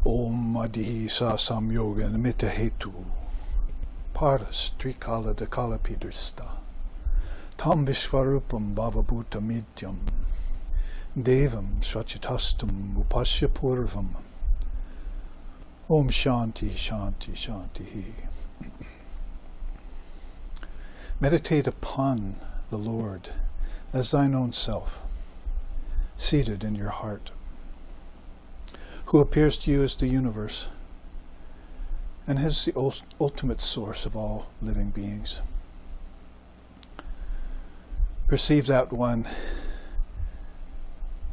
Om Adihi Sa Samyoga Nimitta Hetu Paras Trikala Dakala Pidrista Tam Vishvarupam Bhavabhuta Midyam Devam Svachitastam Upasya Purvam. Om Shanti Shanti Shanti. Meditate upon the Lord as thine own self, seated in your heart, who appears to you as the universe and is the ultimate source of all living beings. Perceive that one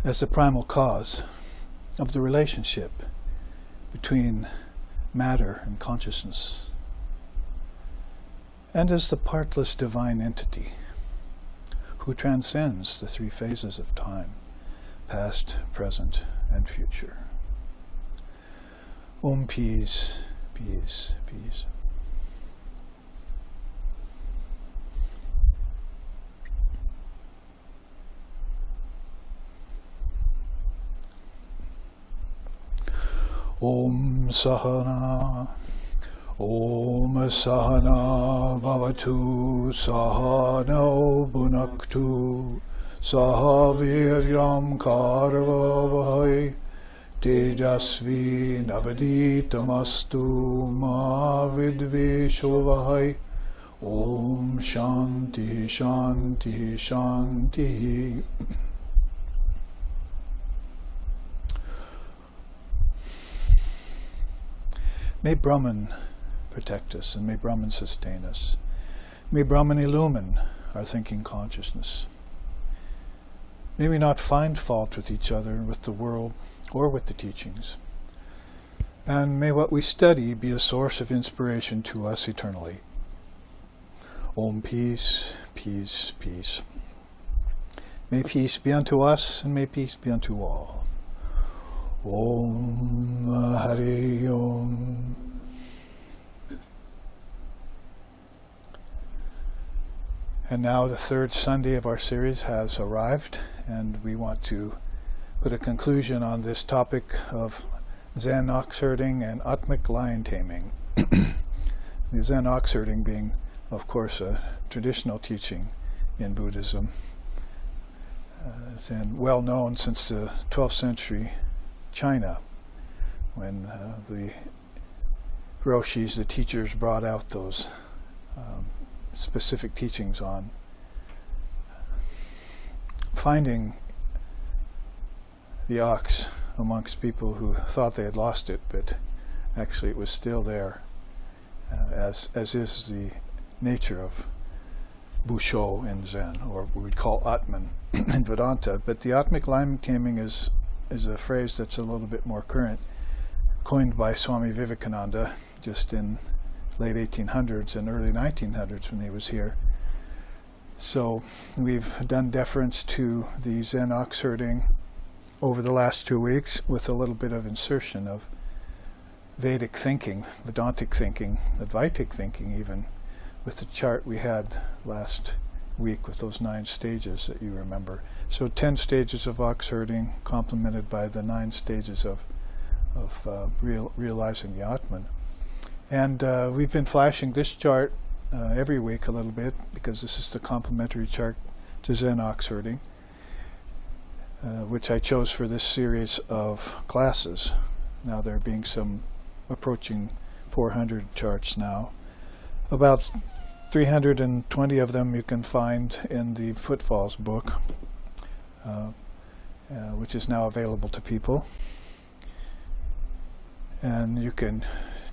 as the primal cause of the relationship between matter and consciousness, and as the partless divine entity who transcends the three phases of time, past, present, and future. Om peace, peace, peace. Om Sahana, Om Sahana Vavatu, Sahana Bhunaktu, Sahaviryam Karvavahai, Tejasvi Navaditamastu Ma Vidvishovahai. Om Shanti Shanti Shanti. May Brahman protect us, and may Brahman sustain us. May Brahman illumine our thinking consciousness. May we not find fault with each other, with the world, or with the teachings. And may what we study be a source of inspiration to us eternally. Om peace, peace, peace. May peace be unto us, and may peace be unto all. Om Hari Om. And now the third Sunday of our series has arrived, and we want to put a conclusion on this topic of Zen ox herding and Atmic lion taming. The Zen ox herding being, of course, a traditional teaching in Buddhism. Zen, well known since the 12th century China, when the Roshis, the teachers, brought out those specific teachings on finding the ox amongst people who thought they had lost it, but actually it was still there, as is the nature of Bussho in Zen, or what we'd call Atman in Vedanta. But the Atmic lion taming is a phrase that's a little bit more current, coined by Swami Vivekananda just in late 1800s and early 1900s when he was here. So we've done deference to the Zen ox herding over the last 2 weeks with a little bit of insertion of Vedic thinking, Vedantic thinking, Advaitic thinking even, with the chart we had last week with those 9 stages that you remember. So 10 stages of ox herding, complemented by the 9 stages of realizing the Atman. And we've been flashing this chart every week a little bit, because this is the complementary chart to Zen ox herding, which I chose for this series of classes. Now there being some approaching 400 charts now. About 320 of them you can find in the Footfalls book, which is now available to people. And you can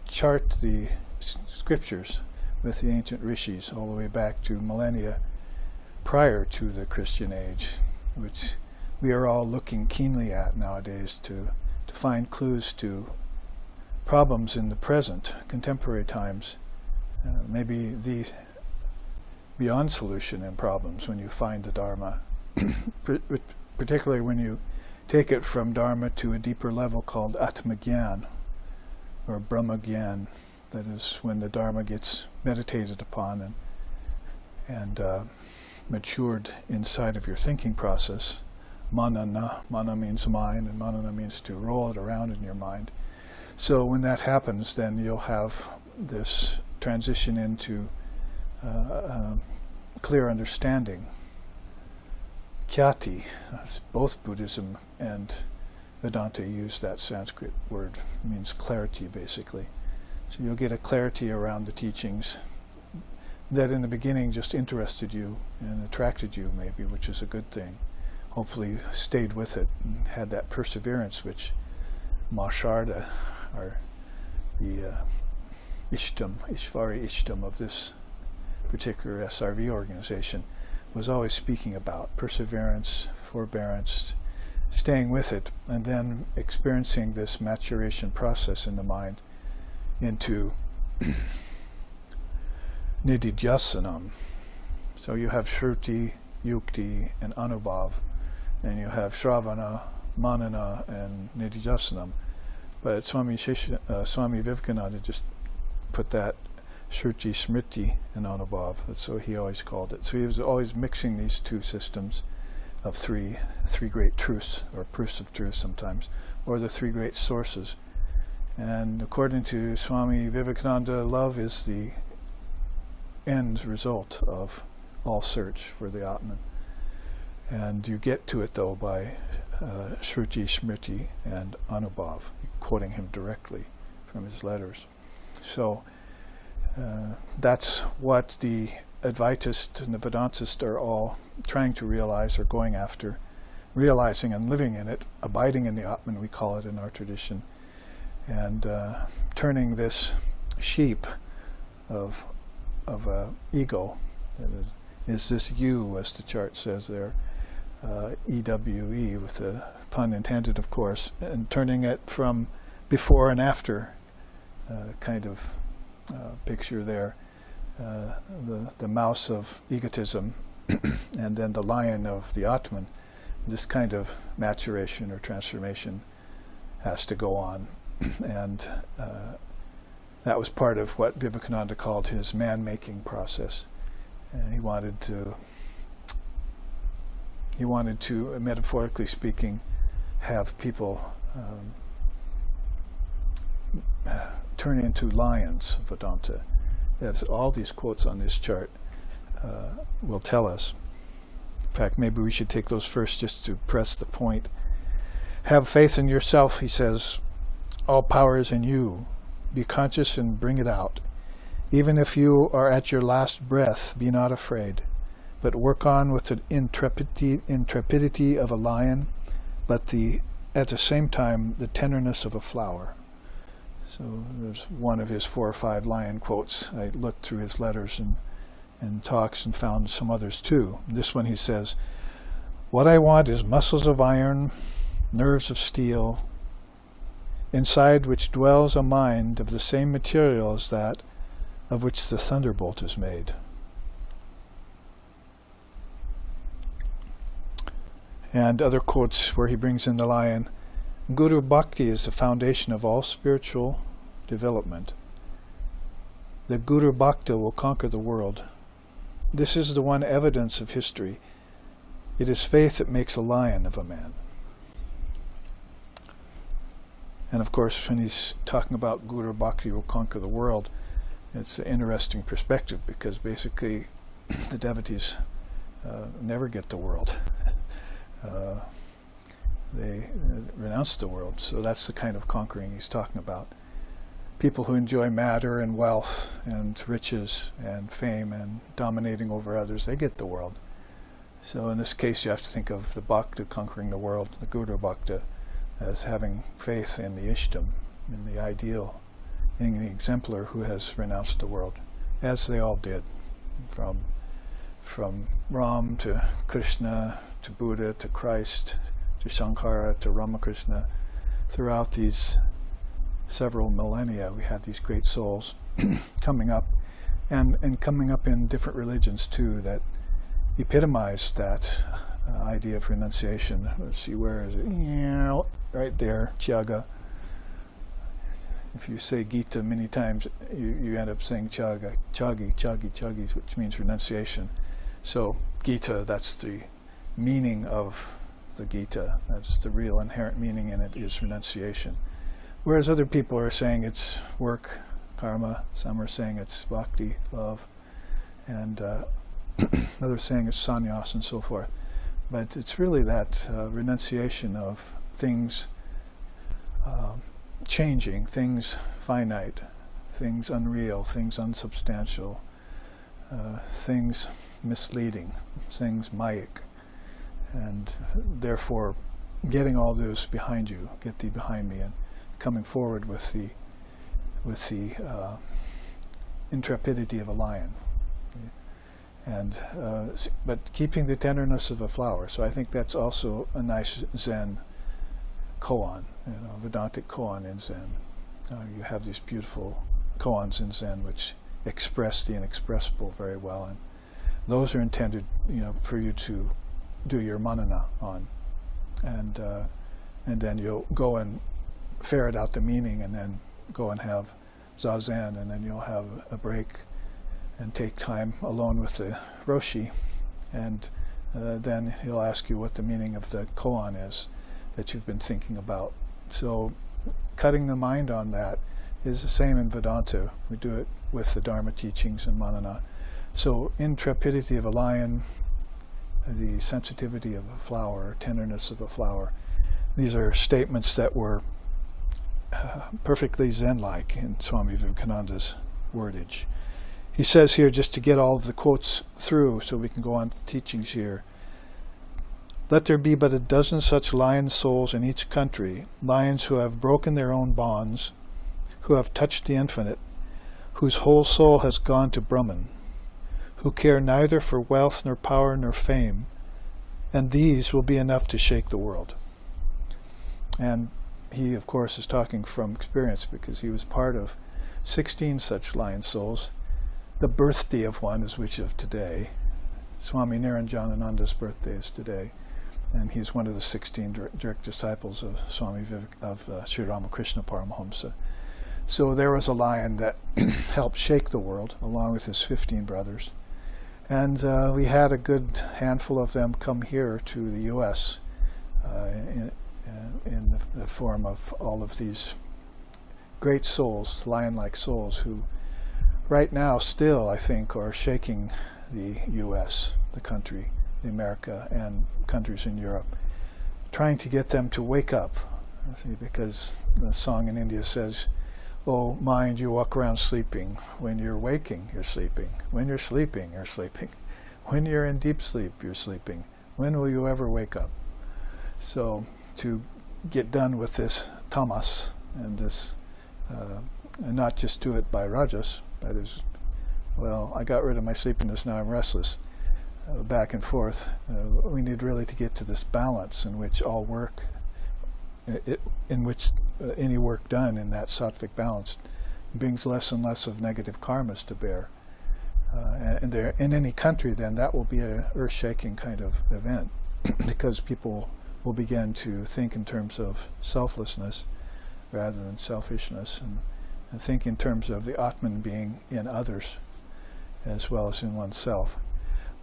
chart the scriptures with the ancient rishis all the way back to millennia prior to the Christian age, which we are all looking keenly at nowadays to find clues to problems in the present, contemporary times, maybe the beyond solution in problems when you find the Dharma, particularly when you take it from Dharma to a deeper level called Atma Gyan, or Brahma Gyan. That is when the Dharma gets meditated upon and matured inside of your thinking process. Manana means mind, and manana means to roll it around in your mind. So when that happens, then you'll have this transition into clear understanding. Khyati, both Buddhism and Vedanta use that Sanskrit word. It means clarity, basically. So you'll get a clarity around the teachings that in the beginning just interested you and attracted you, maybe, which is a good thing. Hopefully you stayed with it and had that perseverance, which Masharda, or the Ishvari Ishtam of this particular SRV organization, was always speaking about perseverance, forbearance, staying with it, and then experiencing this maturation process in the mind into nididhyasanam. So you have Shruti, Yukti, and Anubhav, and you have Shravana, Manana, and nididhyasanam. But Swami Vivekananda just put that Shruti, Smriti, and Anubhav. That's what he always called it. So he was always mixing these two systems of three great truths, or proofs of truth sometimes, or the three great sources. And according to Swami Vivekananda, love is the end result of all search for the Atman. And you get to it, though, by Shruti, Smriti, and Anubhav, quoting him directly from his letters. So that's what the Advaitists and the Vedantists are all trying to realize, or going after, realizing and living in it, abiding in the Atman, we call it in our tradition, and turning this sheep of ego, that is this you, as the chart says there, EWE, with the pun intended, of course, and turning it from before and after kind of picture there, the mouse of egotism and then the lion of the Atman. This kind of maturation or transformation has to go on. And that was part of what Vivekananda called his man-making process. And he wanted to, metaphorically speaking, have people turn into lions, Vedanta. As all these quotes on this chart will tell us. In fact, maybe we should take those first just to press the point. Have faith in yourself, he says. All power is in you. Be conscious and bring it out. Even if you are at your last breath, be not afraid, but work on with the intrepidity of a lion, but at the same time the tenderness of a flower. So there's one of his 4 or 5 lion quotes. I looked through his letters and talks and found some others too. This one he says, "What I want is muscles of iron, nerves of steel, inside which dwells a mind of the same material as that of which the thunderbolt is made." And other quotes where he brings in the lion, "Guru Bhakti is the foundation of all spiritual development. The Guru Bhakta will conquer the world. This is the one evidence of history. It is faith that makes a lion of a man." And of course, when he's talking about Guru Bhakti will conquer the world, it's an interesting perspective, because basically the devotees never get the world. They renounce the world. So that's the kind of conquering he's talking about. People who enjoy matter and wealth and riches and fame and dominating over others, they get the world. So in this case, you have to think of the Bhakta conquering the world, the Guru Bhakta, as having faith in the Ishtam, in the ideal, in the exemplar who has renounced the world, as they all did, from Ram to Krishna to Buddha to Christ to Shankara to Ramakrishna. Throughout these several millennia, we had these great souls coming up, and coming up in different religions too, that epitomized that idea of renunciation. Let's see, where is it? Right there, Tyaga. If you say Gita many times, you end up saying Tyaga, Chagi, which means renunciation. So Gita, that's the meaning of the Gita. That's the real inherent meaning in it, is renunciation. whereas other people are saying it's work, karma, some are saying it's bhakti, love, and others saying it's sannyas and so forth. But it's really that renunciation of things changing, things finite, things unreal, things unsubstantial, things misleading, things mayic, and therefore getting all those behind you, get thee behind me, and coming forward with the intrepidity of a lion, and but keeping the tenderness of a flower. So I think that's also a nice Zen koan, Vedantic koan in Zen. You have these beautiful koans in Zen which express the inexpressible very well, and those are intended, for you to do your manana on, and then you'll go and ferret out the meaning, and then go and have zazen, and then you'll have a break and take time alone with the roshi, and then he'll ask you what the meaning of the koan is that you've been thinking about. So cutting the mind on that is the same in Vedanta. We do it with the Dharma teachings and manana. So intrepidity of a lion, the sensitivity of a flower, tenderness of a flower, these are statements that were perfectly Zen-like in Swami Vivekananda's wordage. He says here, just to get all of the quotes through so we can go on to teachings here, let there be but a dozen such lion souls in each country, lions who have broken their own bonds, who have touched the infinite, whose whole soul has gone to Brahman, who care neither for wealth nor power nor fame, and these will be enough to shake the world. And he, of course, is talking from experience, because he was part of 16 such lion souls. The birthday of one is which of today. Swami Niranjanananda's birthday is today, and he's one of the 16 direct disciples of Sri Ramakrishna Paramahamsa. So there was a lion that helped shake the world, along with his 15 brothers. And we had a good handful of them come here to the U.S. In the form of all of these great souls, lion-like souls, who right now still, I think, are shaking the U.S., the country, the America, and countries in Europe, trying to get them to wake up. See, because the song in India says, "Oh, mind, you walk around sleeping. When you're waking, you're sleeping. When you're sleeping, you're sleeping. When you're in deep sleep, you're sleeping. When will you ever wake up?" So to get done with this tamas, and this, and not just do it by rajas, that is, well, I got rid of my sleepiness, now I'm restless, back and forth. We need really to get to this balance in which all work, in which any work done in that sattvic balance brings less and less of negative karmas to bear. And there, in any country, then, that will be a earth-shaking kind of event, because people will begin to think in terms of selflessness rather than selfishness, and think in terms of the Atman being in others as well as in oneself.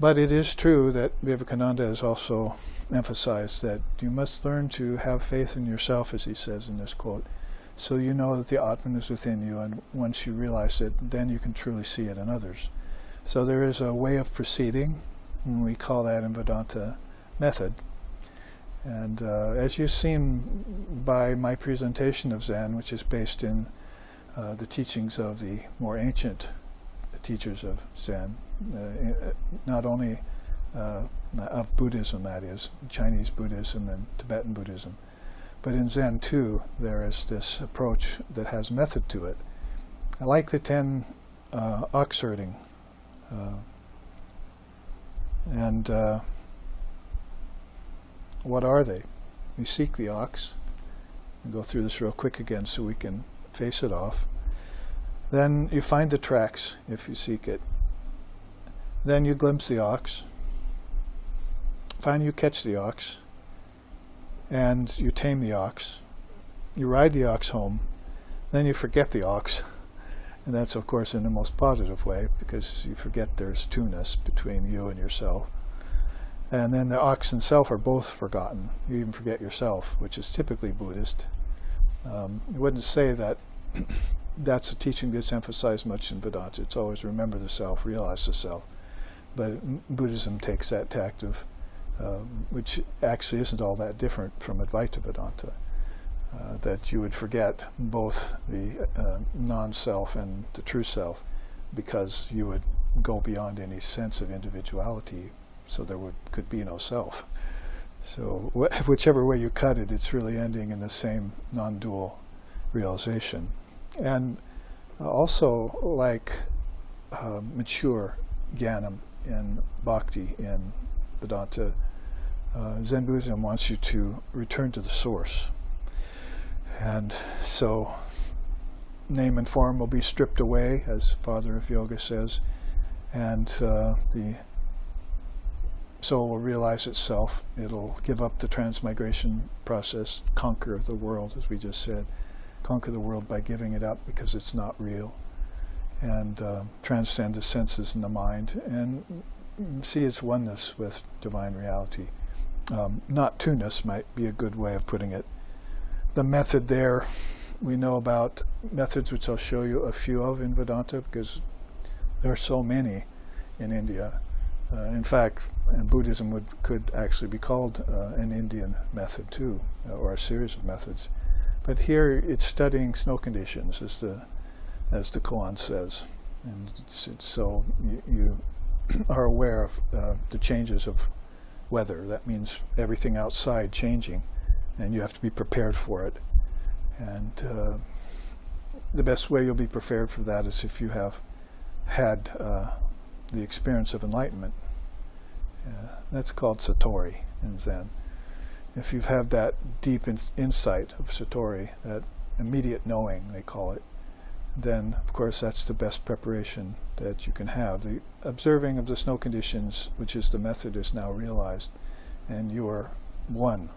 But it is true that Vivekananda has also emphasized that you must learn to have faith in yourself, as he says in this quote, so you know that the Atman is within you, and once you realize it, then you can truly see it in others. So there is a way of proceeding, and we call that in Vedanta method. And as you've seen by my presentation of Zen, which is based in the teachings of the more ancient teachers of Zen, not only of Buddhism, that is, Chinese Buddhism and Tibetan Buddhism, but in Zen too, there is this approach that has method to it. I like the 10 ox herding. What are they? We seek the ox. I'll go through this real quick again so we can face it off. Then you find the tracks if you seek it. Then you glimpse the ox. Finally you catch the ox. And you tame the ox. You ride the ox home. Then you forget the ox. And that's, of course, in the most positive way, because you forget there's two-ness between you and yourself. And then the ox and self are both forgotten. You even forget yourself, which is typically Buddhist. I wouldn't say that that's a teaching that's emphasized much in Vedanta. It's always remember the self, realize the self. But Buddhism takes that tact of, which actually isn't all that different from Advaita Vedanta, that you would forget both the non-self and the true self, because you would go beyond any sense of individuality, so there could be no self. So whichever way you cut it, it's really ending in the same non-dual realization. And also, like mature jnanam in bhakti in Vedanta, Zen Buddhism wants you to return to the source. And so name and form will be stripped away, as Father of Yoga says, and the soul will realize itself. It'll give up the transmigration process, conquer the world, as we just said. Conquer the world by giving it up because it's not real, and transcend the senses and the mind, and see its oneness with divine reality. Not two-ness might be a good way of putting it. The method there, we know about methods which I'll show you a few of in Vedanta, because there are so many in India. In fact, Buddhism could actually be called an Indian method too, or a series of methods. But here it's studying snow conditions, as the koan says. And it's so you are aware of the changes of weather. That means everything outside changing, and you have to be prepared for it. And the best way you'll be prepared for that is if you have had the experience of enlightenment. That's called satori in Zen. If you've had that deep insight of satori, that immediate knowing, they call it, then of course that's the best preparation that you can have. The observing of the snow conditions, which is the method, is now realized, and you are one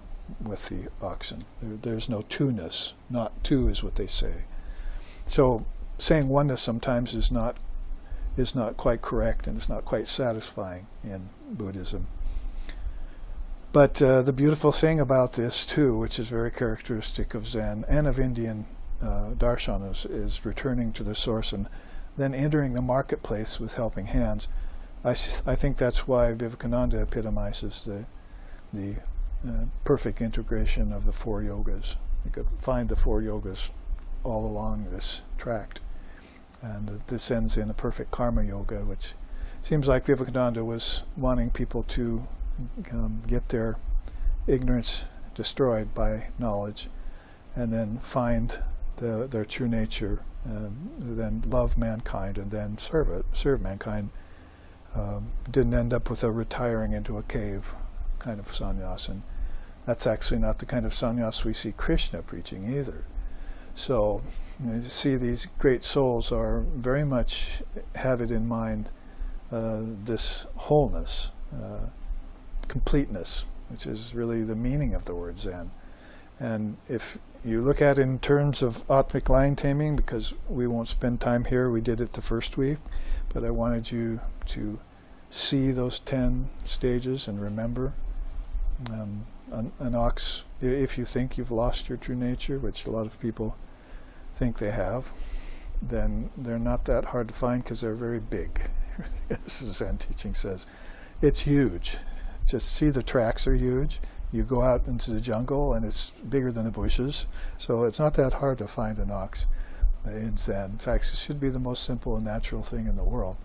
with the oxen. There's no two-ness. Not two is what they say. So saying oneness sometimes is not quite correct, and it's not quite satisfying in Buddhism. But the beautiful thing about this too, which is very characteristic of Zen and of Indian darshanas, is returning to the source and then entering the marketplace with helping hands. I think that's why Vivekananda epitomizes the perfect integration of the four yogas. You could find the four yogas all along this tract. And this ends in a perfect karma yoga, which seems like Vivekananda was wanting people to get their ignorance destroyed by knowledge, and then find their true nature, and then love mankind, and then serve mankind. Didn't end up with a retiring into a cave kind of sannyas, and that's actually not the kind of sannyas we see Krishna preaching either. So you see, these great souls are very much have it in mind, this wholeness, completeness, which is really the meaning of the word Zen. And if you look at it in terms of Atmic line taming, because we won't spend time here, we did it the first week, but I wanted you to see those 10 stages and remember. An ox, if you think you've lost your true nature, which a lot of people think they have, then they're not that hard to find, because they're very big. As the Zen teaching says, it's huge. Just see, the tracks are huge. You go out into the jungle and it's bigger than the bushes, so it's not that hard to find an ox in Zen. In fact, it should be the most simple and natural thing in the world.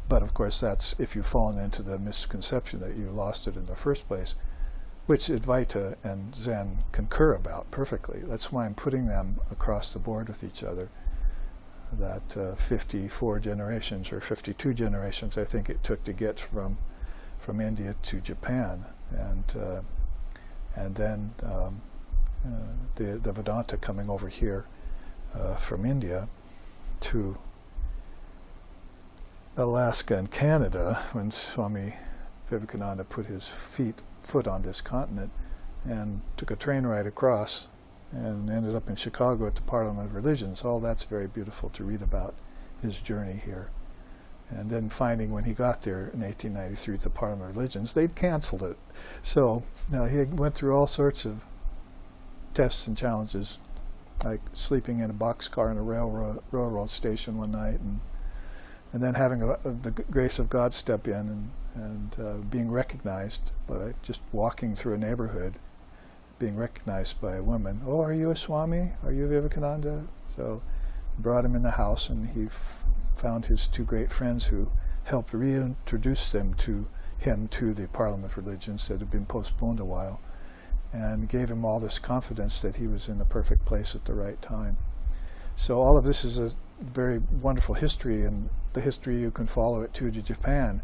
But of course, that's if you've fallen into the misconception that you lost it in the first place, which Advaita and Zen concur about perfectly. That's why I'm putting them across the board with each other. That 54 generations, or 52 generations, I think it took to get from India to Japan, and then the Vedanta coming over here from India to Alaska and Canada, when Swami Vivekananda put his foot on this continent and took a train ride across and ended up in Chicago at the Parliament of Religions. All that's very beautiful to read about his journey here. And then finding when he got there in 1893 at the Parliament of Religions, they'd canceled it. So he went through all sorts of tests and challenges, like sleeping in a boxcar in a railroad station one night, and then having the grace of God step in and being recognized by just walking through a neighborhood, being recognized by a woman. Oh, are you a Swami? Are you Vivekananda? So brought him in the house, and he found his two great friends who helped reintroduce him to the Parliament religions that had been postponed a while, and gave him all this confidence that he was in the perfect place at the right time. So all of this is a very wonderful history, and the history you can follow it to Japan,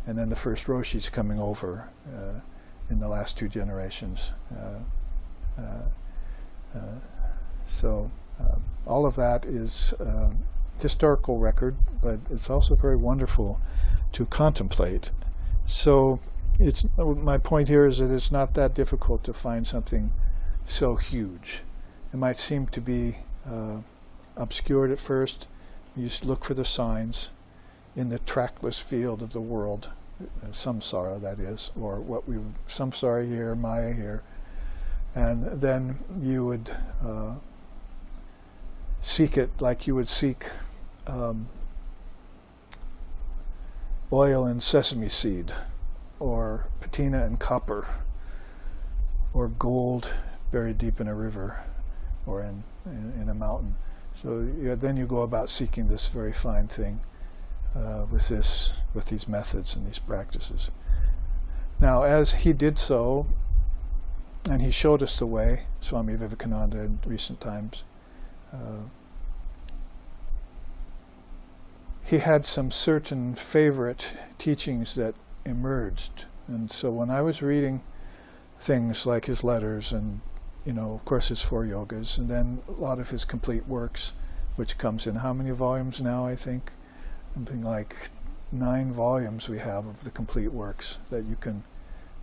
and then the first Roshis coming over in the last two generations. So all of that is historical record, but it's also very wonderful to contemplate. So my point here is that it's not that difficult to find something so huge. It might seem to be obscured at first. You just look for the signs in the trackless field of the world, samsara that is, or samsara here, maya here, and then you would seek it like you would seek oil and sesame seed, or patina and copper, or gold buried deep in a river, or in a mountain. So then you go about seeking this very fine thing with these methods and these practices. Now, as he did so, and he showed us the way, Swami Vivekananda in recent times, he had some certain favorite teachings that emerged. And so when I was reading things like his letters and, of course his 4 yogas, and then a lot of his complete works, which comes in how many volumes now, I think? Something like 9 volumes we have of the complete works that you can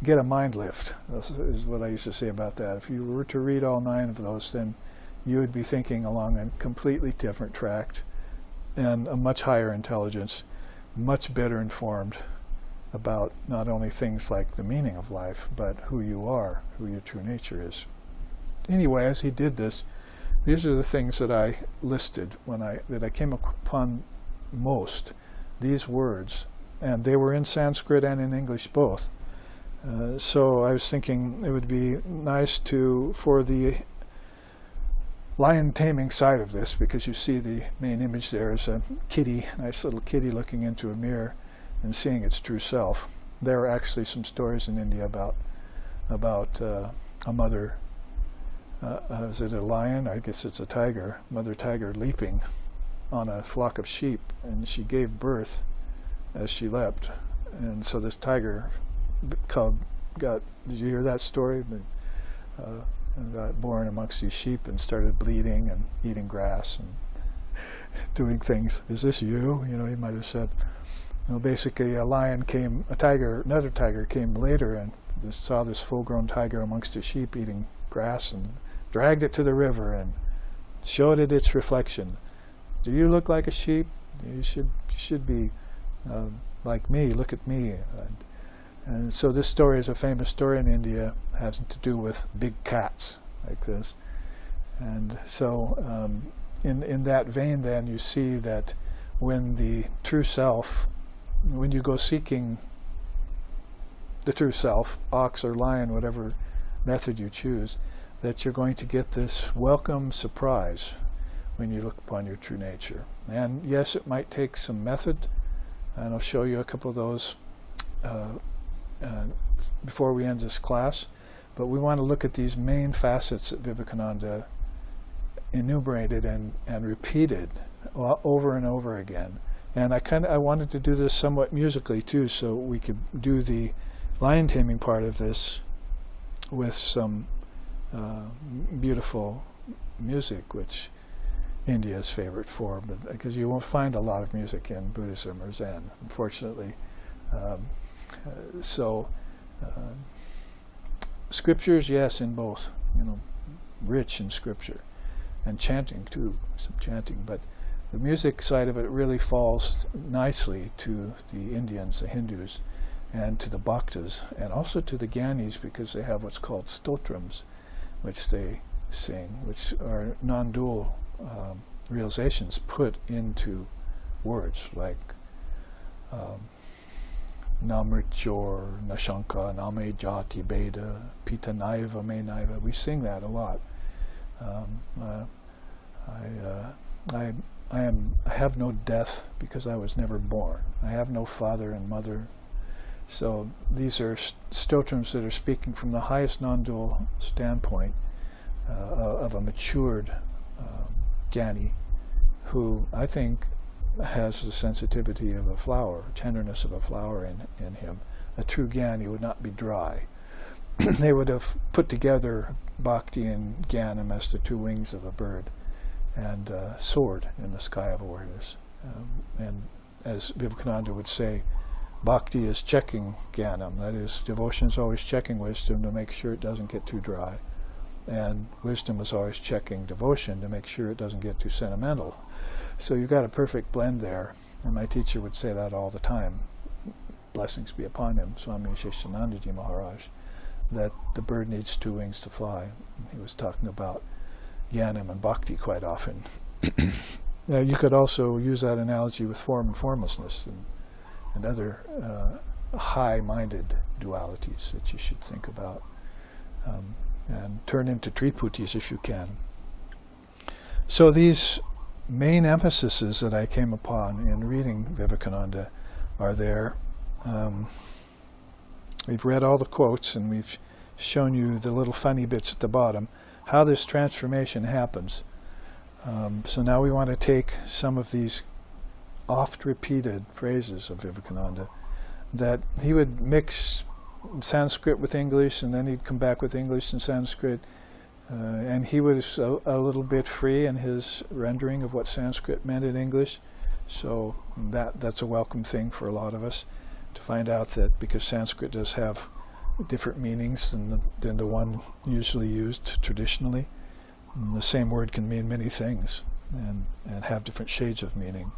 get a mind lift. This is what I used to say about that. If you were to read all 9 of those, then you would be thinking along a completely different track and a much higher intelligence, much better informed about not only things like the meaning of life, but who you are, who your true nature is. Anyway, as he did this, these are the things that I listed that I came upon most, these words, and they were in Sanskrit and in English both. So I was thinking it would be nice for the lion taming side of this, because you see the main image there is a kitty, nice little kitty looking into a mirror and seeing its true self. There are actually some stories in India about a mother, is it a lion? I guess it's a tiger, mother tiger leaping on a flock of sheep, and she gave birth as she leapt, and so this tiger cub did you hear that story? Got born amongst these sheep and started bleeding and eating grass and doing things. Is this you? He might have said. Basically another tiger came later and saw this full-grown tiger amongst the sheep eating grass and dragged it to the river and showed it its reflection. Do you look like a sheep? You should be like me. Look at me. And so this story is a famous story in India, has to do with big cats like this. And so in that vein then you see that when the true self, when you go seeking the true self, ox or lion, whatever method you choose, that you're going to get this welcome surprise when you look upon your true nature. And yes, it might take some method, and I'll show you a couple of those before we end this class, but we want to look at these main facets that Vivekananda enumerated and repeated over and over again. And I wanted to do this somewhat musically too, so we could do the lion taming part of this with some beautiful music, which India's favorite for, but because you won't find a lot of music in Buddhism or Zen, unfortunately. Scriptures, yes, in both, rich in scripture, and chanting too, some chanting, but the music side of it really falls nicely to the Indians, the Hindus, and to the Bhaktas, and also to the Gyanis, because they have what's called stotrams, which they sing, which are non-dual realizations put into words, like Namrichor, Nashanka, Name Jati Beda, Pita Naiva Me Naiva. We sing that a lot. I have no death because I was never born. I have no father and mother. So these are stotrams that are speaking from the highest non-dual standpoint of a matured Jnani, who I think has the sensitivity of a flower, tenderness of a flower in him. A true Jnani would not be dry. They would have put together bhakti and jnanam as the two wings of a bird, and soared in the sky of awareness. And as Vivekananda would say, bhakti is checking jnanam. That is, devotion is always checking wisdom to make sure it doesn't get too dry. And wisdom is always checking devotion to make sure it doesn't get too sentimental. So you've got a perfect blend there. And my teacher would say that all the time. Blessings be upon him, Swami Sheshanandaji Maharaj, that the bird needs two wings to fly. He was talking about jnanam and bhakti quite often. You could also use that analogy with form and formlessness and other high-minded dualities that you should think about, and turn into triputis if you can. So these main emphases that I came upon in reading Vivekananda are there. We've read all the quotes and we've shown you the little funny bits at the bottom, how this transformation happens. So now we want to take some of these oft-repeated phrases of Vivekananda, that he would mix Sanskrit with English, and then he'd come back with English and Sanskrit, and he was a little bit free in his rendering of what Sanskrit meant in English. So that's a welcome thing for a lot of us, to find out that because Sanskrit does have different meanings than the one usually used traditionally, and the same word can mean many things and have different shades of meaning.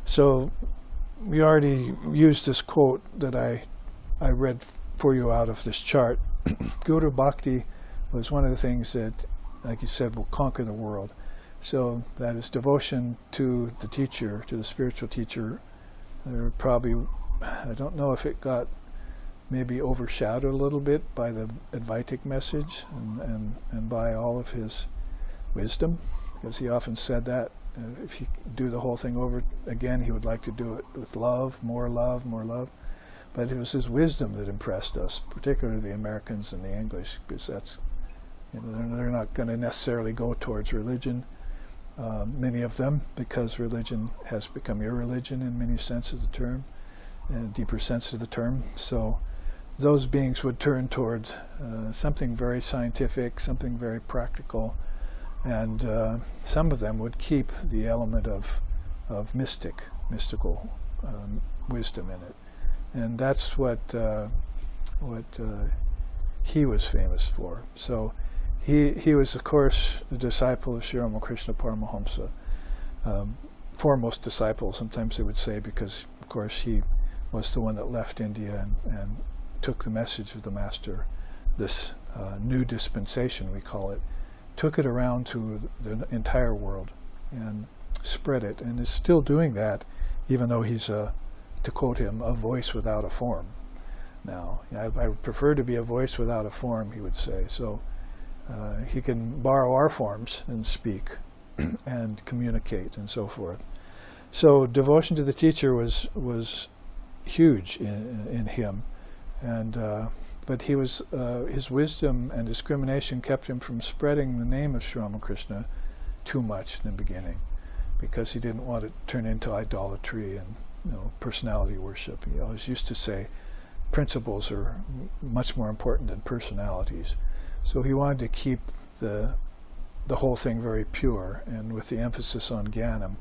So we already used this quote that I read for you out of this chart. Guru Bhakti was one of the things that, like you said, will conquer the world. So that is devotion to the teacher, to the spiritual teacher. There probably, I don't know if it got maybe overshadowed a little bit by the Advaitic message and by all of his wisdom, because he often said that if he do the whole thing over again, he would like to do it with love, more love, more love. But it was his wisdom that impressed us, particularly the Americans and the English, because that's, they're not going to necessarily go towards religion, many of them, because religion has become irreligion in many senses of the term, in a deeper sense of the term. So those beings would turn towards something very scientific, something very practical, and some of them would keep the element of mystical wisdom in it. And that's what he was famous for. So he was, of course, the disciple of Sri Ramakrishna Paramahamsa, foremost disciple, sometimes they would say, because, of course, he was the one that left India and took the message of the Master, this new dispensation, we call it, took it around to the entire world and spread it, and is still doing that, even though he's to quote him, a voice without a form. Now, I would prefer to be a voice without a form, he would say. So he can borrow our forms and speak and communicate and so forth. So devotion to the teacher was huge in him, and but he was his wisdom and discrimination kept him from spreading the name of Sri Ramakrishna too much in the beginning, because he didn't want it to turn into idolatry and personality worship. He always used to say principles are much more important than personalities. So he wanted to keep the whole thing very pure, and with the emphasis on jnanam,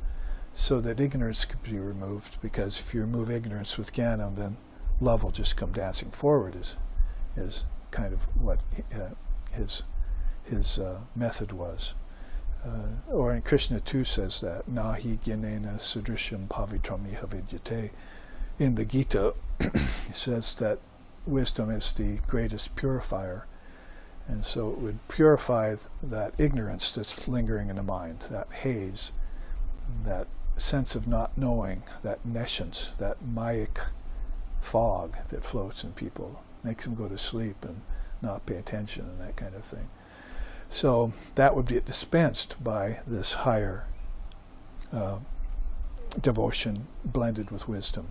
so that ignorance could be removed, because if you remove ignorance with jnanam, then love will just come dancing forward, is kind of what his method was. Or in Krishna too says that, nahi jnanena sudrishyam pavitramiha vidyate. In the Gita, he says that wisdom is the greatest purifier. And so it would purify that ignorance that's lingering in the mind, that haze, that sense of not knowing, that nescience, that mayic fog that floats in people, makes them go to sleep and not pay attention and that kind of thing. So that would be dispensed by this higher devotion blended with wisdom.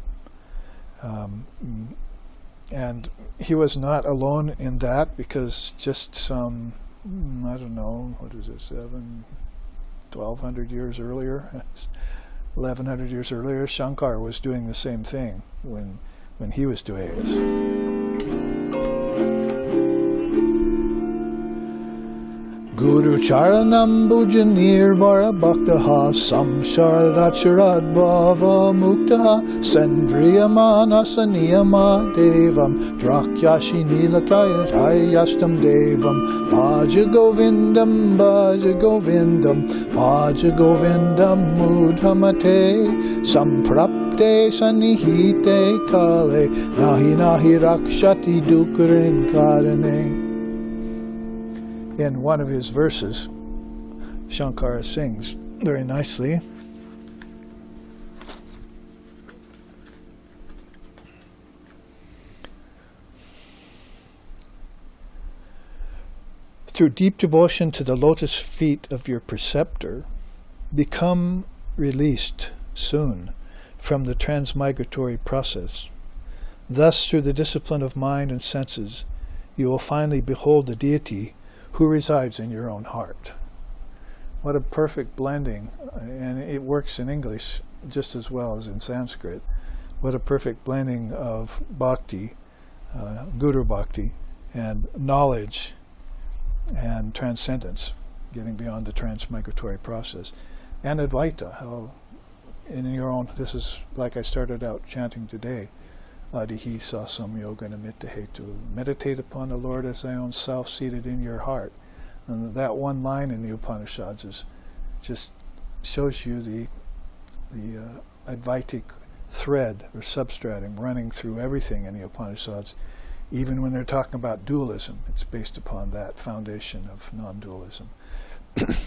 And he was not alone in that, because just some, I don't know, 1,200 years earlier, 1,100 years earlier, Shankar was doing the same thing when he was doing it. Guru Charanam Bhujanir Vara Bhaktaha Samsharadacharad Bhava Muktaha Sendriya Manasa Niyama Devam Drakyashi Nilataya Hayastam Devam Bhaja Govindam Bhaja Govindam Bhaja Govindam Mudhamate Samprapte Sanihite Kale Nahi Nahi Rakshati Dukarin Karane. In one of his verses, Shankara sings very nicely. Through deep devotion to the lotus feet of your preceptor, become released soon from the transmigratory process. Thus, through the discipline of mind and senses, you will finally behold the deity who resides in your own heart. What a perfect blending, and it works in English just as well as in Sanskrit. What a perfect blending of bhakti, guru bhakti, and knowledge and transcendence, getting beyond the transmigratory process. And Advaita, how in your own, this is like I started out chanting today, Adihi sasam yoga namitta hetu. Meditate upon the Lord as thy own self seated in your heart. And that one line in the Upanishads just shows you the Advaitic thread or substratum running through everything in the Upanishads. Even when they're talking about dualism, it's based upon that foundation of non-dualism.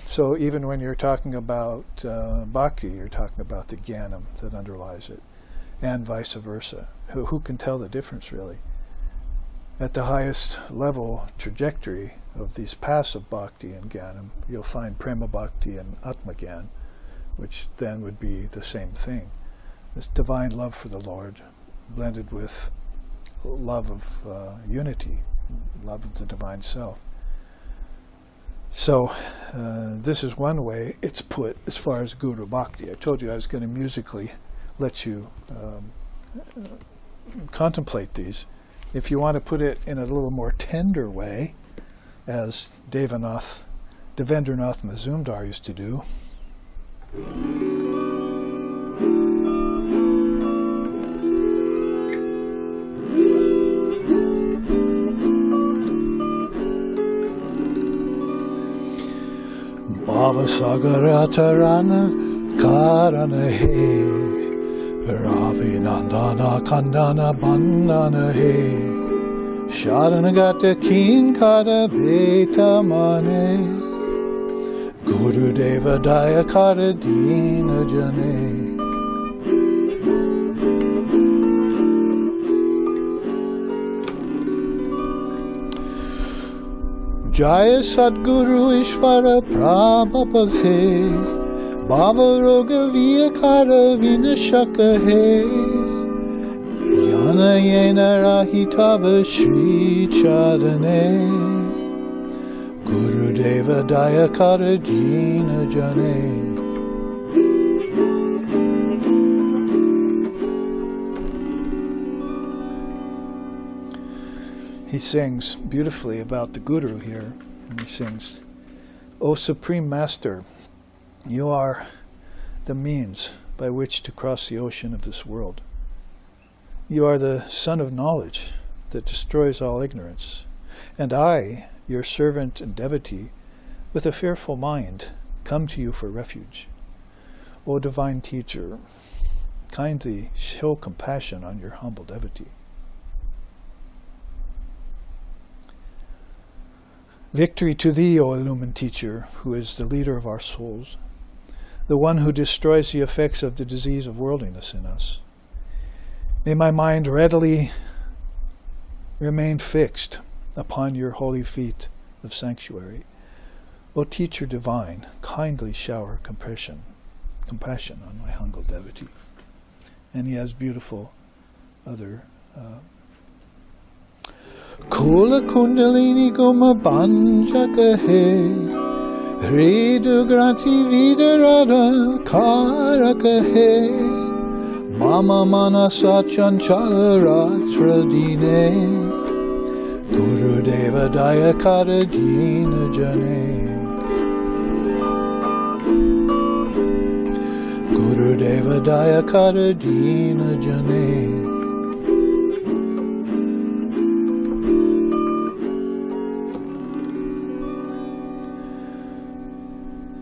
So even when you're talking about bhakti, you're talking about the jnanam that underlies it, and vice versa. Who can tell the difference, really? At the highest level trajectory of these passive bhakti and jnanam, you'll find prema bhakti and Atma jnana, which then would be the same thing. This divine love for the Lord, blended with love of unity, love of the divine self. So this is one way it's put as far as Guru Bhakti. I told you I was going to musically let you contemplate these. If you want to put it in a little more tender way, as Devendranath Mazumdar used to do, Bhava Sagaratarana Karana He Ravi Nandana Kandana Bandana He Sharanagata Kinkara Beta Mane Guru Deva Dayakara Dina Jane. Jaya Sadguru Ishvara Prabhapade Bhava Roga Vyakara Vinashaka He Yana Yena Rahitava Shri Chadane Guru Deva Dayakara Dina Jane. He sings beautifully about the Guru here, and he sings, O Supreme Master, you are the means by which to cross the ocean of this world. You are the sun of knowledge that destroys all ignorance, and I, your servant and devotee, with a fearful mind, come to you for refuge. O divine teacher, kindly show compassion on your humble devotee. Victory to thee, O illumined teacher, who is the leader of our souls, the one who destroys the effects of the disease of worldliness in us. May my mind readily remain fixed upon your holy feet of sanctuary. O teacher divine, kindly shower compassion on my humble devotee. And he has beautiful other Kula kundalini goma banjaka he Redu granti vidarada karaka he Mama manasa chanchala ratradine Guru deva daya karadina jane Guru deva daya karadina jane.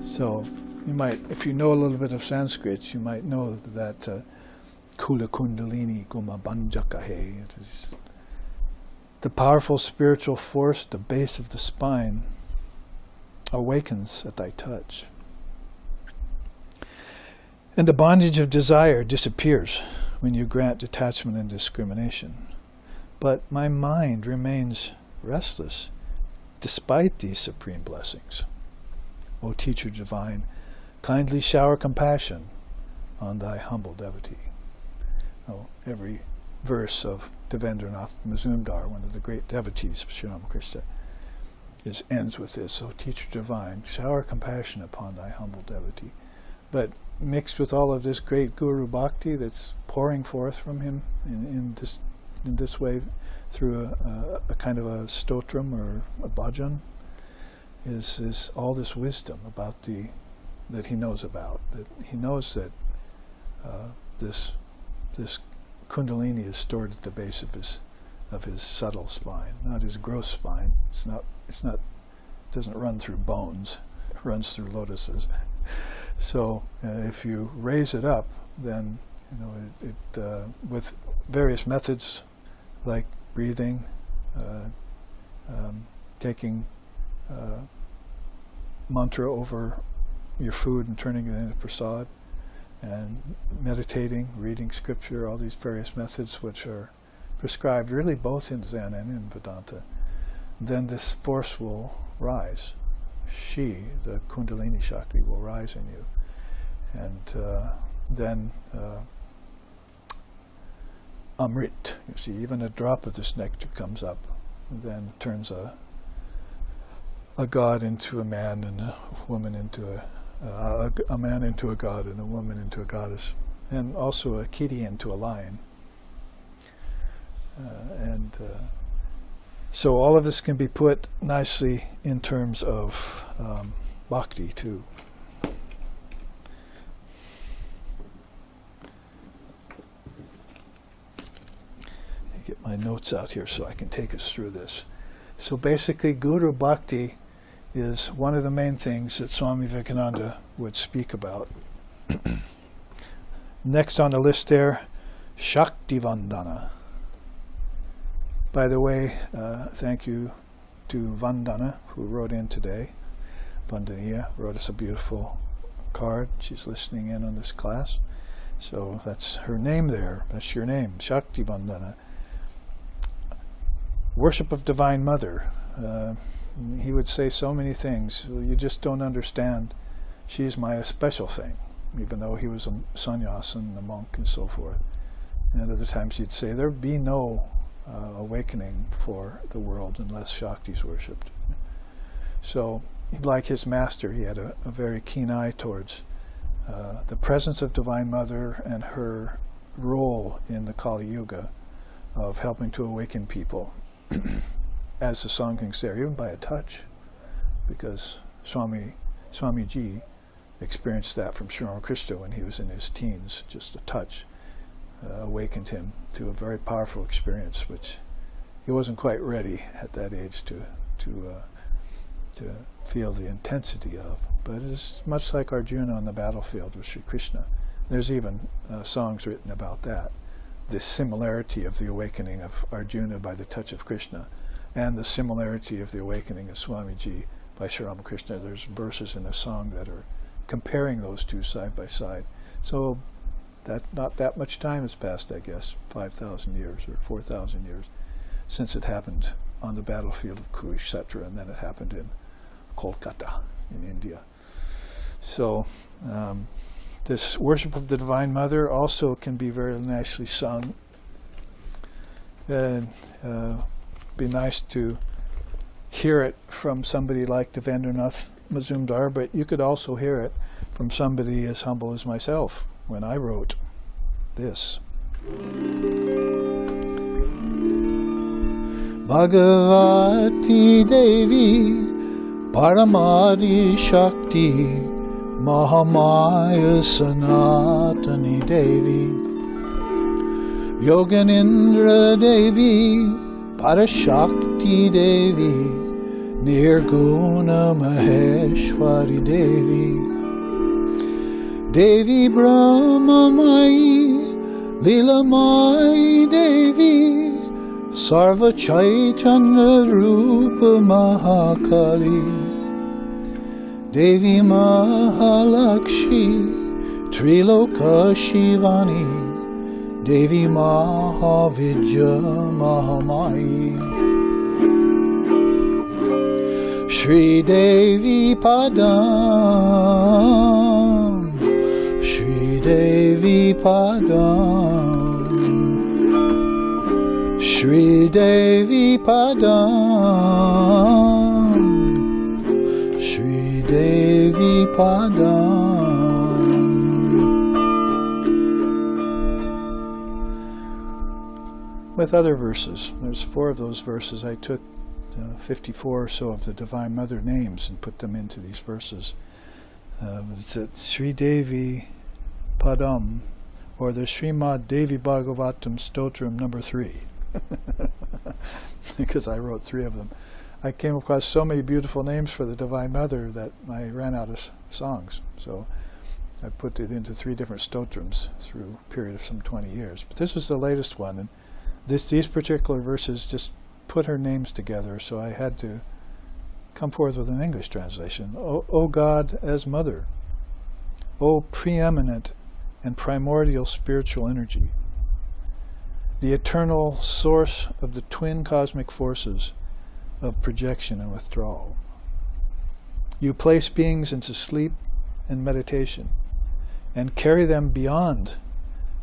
So you might, if you know a little bit of Sanskrit, you might know that Kula Kundalini Guma Banjakahe, it is the powerful spiritual force at the base of the spine awakens at thy touch. And the bondage of desire disappears when you grant detachment and discrimination. But my mind remains restless despite these supreme blessings. O teacher divine, kindly shower compassion on thy humble devotee. Oh, every verse of Devendranath Mazumdar, one of the great devotees of Sri Ramakrishna, ends with this: O teacher divine, shower compassion upon thy humble devotee. But mixed with all of this great Guru Bhakti that's pouring forth from him in this way through a kind of a stotram or a bhajan, is all this wisdom about that he knows about. That he knows that this kundalini is stored at the base of his subtle spine, not his gross spine. It doesn't run through bones. It runs through lotuses. So if you raise it up, then it with various methods like breathing, taking mantra over your food and turning it into prasad, and meditating, reading scripture, all these various methods which are prescribed really both in Zen and in Vedanta, then this force will rise. The Kundalini Shakti, will rise in you. And then Amrit, you see, even a drop of this nectar comes up, and then turns a god into a man, and a woman into a man into a god, and a woman into a goddess, and also a kitty into a lion. So all of this can be put nicely in terms of bhakti too. Get my notes out here so I can take us through this. So basically, Guru Bhakti is one of the main things that Swami Vivekananda would speak about. Next on the list there, Shakti Vandana. By the way, thank you to Vandana, who wrote in today. Vandaniya wrote us a beautiful card. She's listening in on this class. So that's her name there. That's your name, Shakti Vandana. Worship of Divine Mother. He would say so many things. You just don't understand. She's my special thing, even though he was a sannyasin, a monk, and so forth. And other times he'd say, there be no awakening for the world unless Shakti's worshipped. So, like his master, he had a very keen eye towards the presence of Divine Mother and her role in the Kali Yuga of helping to awaken people. As the Sangha's there, even by a touch, because Swamiji experienced that from Sri Ramakrishna when he was in his teens. Just a touch awakened him to a very powerful experience, which he wasn't quite ready at that age to feel the intensity of. But it's much like Arjuna on the battlefield with Sri Krishna. There's even songs written about that. This similarity of the awakening of Arjuna by the touch of Krishna and the similarity of the awakening of Swamiji by Sri Ramakrishna. There's verses in a song that are comparing those two side by side. So that not that much time has passed, I guess, 5,000 years or 4,000 years since it happened on the battlefield of Kurukshetra, and then it happened in Kolkata in India. So this worship of the Divine Mother also can be very nicely sung. And be nice to hear it from somebody like Devendranath Mazumdar, but you could also hear it from somebody as humble as myself when I wrote this. Bhagavati Devi Paramadi Shakti Mahamaya Sanatani Devi Yoganindra Devi Parashakti Devi Nirguna Maheshwari Devi Devi Brahma Mai Lila Mai Devi Sarva Chaitanya Rupa Mahakali Devi Mahalakshi Triloka Shivani Devi Mahavidya Mahamai Shri Devi Padam Shri Devi Padam Shri Devi Padam Shri Devi Padam. With other verses, there's 4 of those verses. I took 54 or so of the Divine Mother names and put them into these verses. It's at Sri Devi Padam, or the Srimad Devi Bhagavatam Stotram number 3. Because I wrote 3 of them. I came across so many beautiful names for the Divine Mother that I ran out of songs. So I put it into 3 different stotrams through a period of some 20 years. But this was the latest one, and these particular verses just put her names together, so I had to come forth with an English translation. O God as Mother, O preeminent and primordial spiritual energy, the eternal source of the twin cosmic forces of projection and withdrawal. You place beings into sleep and meditation and carry them beyond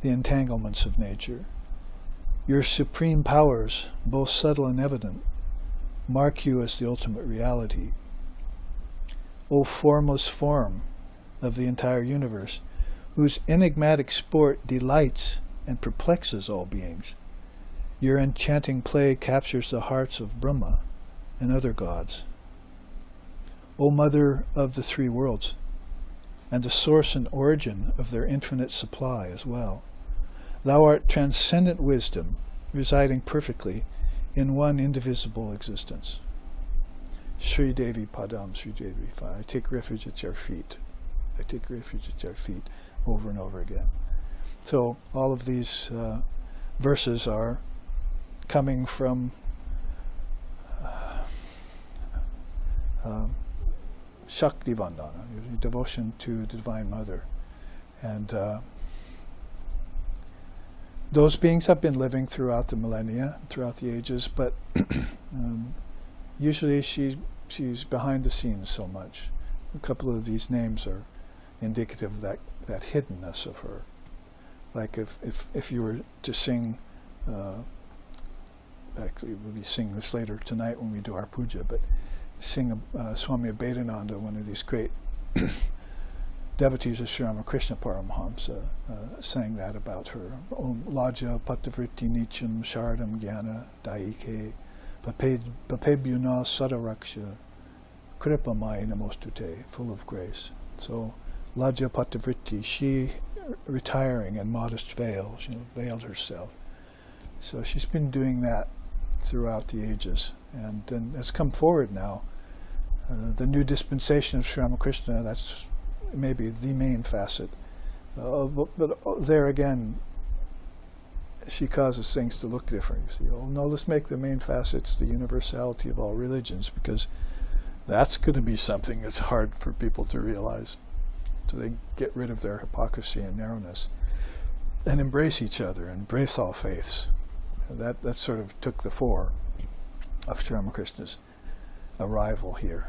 the entanglements of nature. Your supreme powers, both subtle and evident, mark you as the ultimate reality. O formless form of the entire universe, whose enigmatic sport delights and perplexes all beings, your enchanting play captures the hearts of Brahma and other gods. O Mother of the 3 worlds, and the source and origin of their infinite supply as well, thou art transcendent wisdom, residing perfectly in one indivisible existence. Sri Devi Padam, Sri Devi Padam. I take refuge at your feet. I take refuge at your feet over and over again. So all of these verses are coming from Shakti Vandana, devotion to the Divine Mother. And those beings have been living throughout the millennia, throughout the ages, but usually she's behind the scenes so much. A couple of these names are indicative of that hiddenness of her. Like if you were to sing, actually we'll be singing this later tonight when we do our puja, but sing Swami Abhedananda, one of these great devotees of Sri Ramakrishna Paramahamsa, sang that about her. Om Laja Patavritti Nicham Shardam Jnana Daike Papebhyuna Sadaraksha Kripa Mai Namostute, full of grace. So Laja Patavritti, she retiring in modest veil, she veiled herself. So she's been doing that throughout the ages, and has come forward now. The new dispensation of Sri Ramakrishna, that's maybe the main facet. But there again, she causes things to look different. You see, oh no, let's make the main facets the universality of all religions, because that's going to be something that's hard for people to realize. So they get rid of their hypocrisy and narrowness and embrace each other, embrace all faiths. That sort of took the fore of Sri Ramakrishna's arrival here.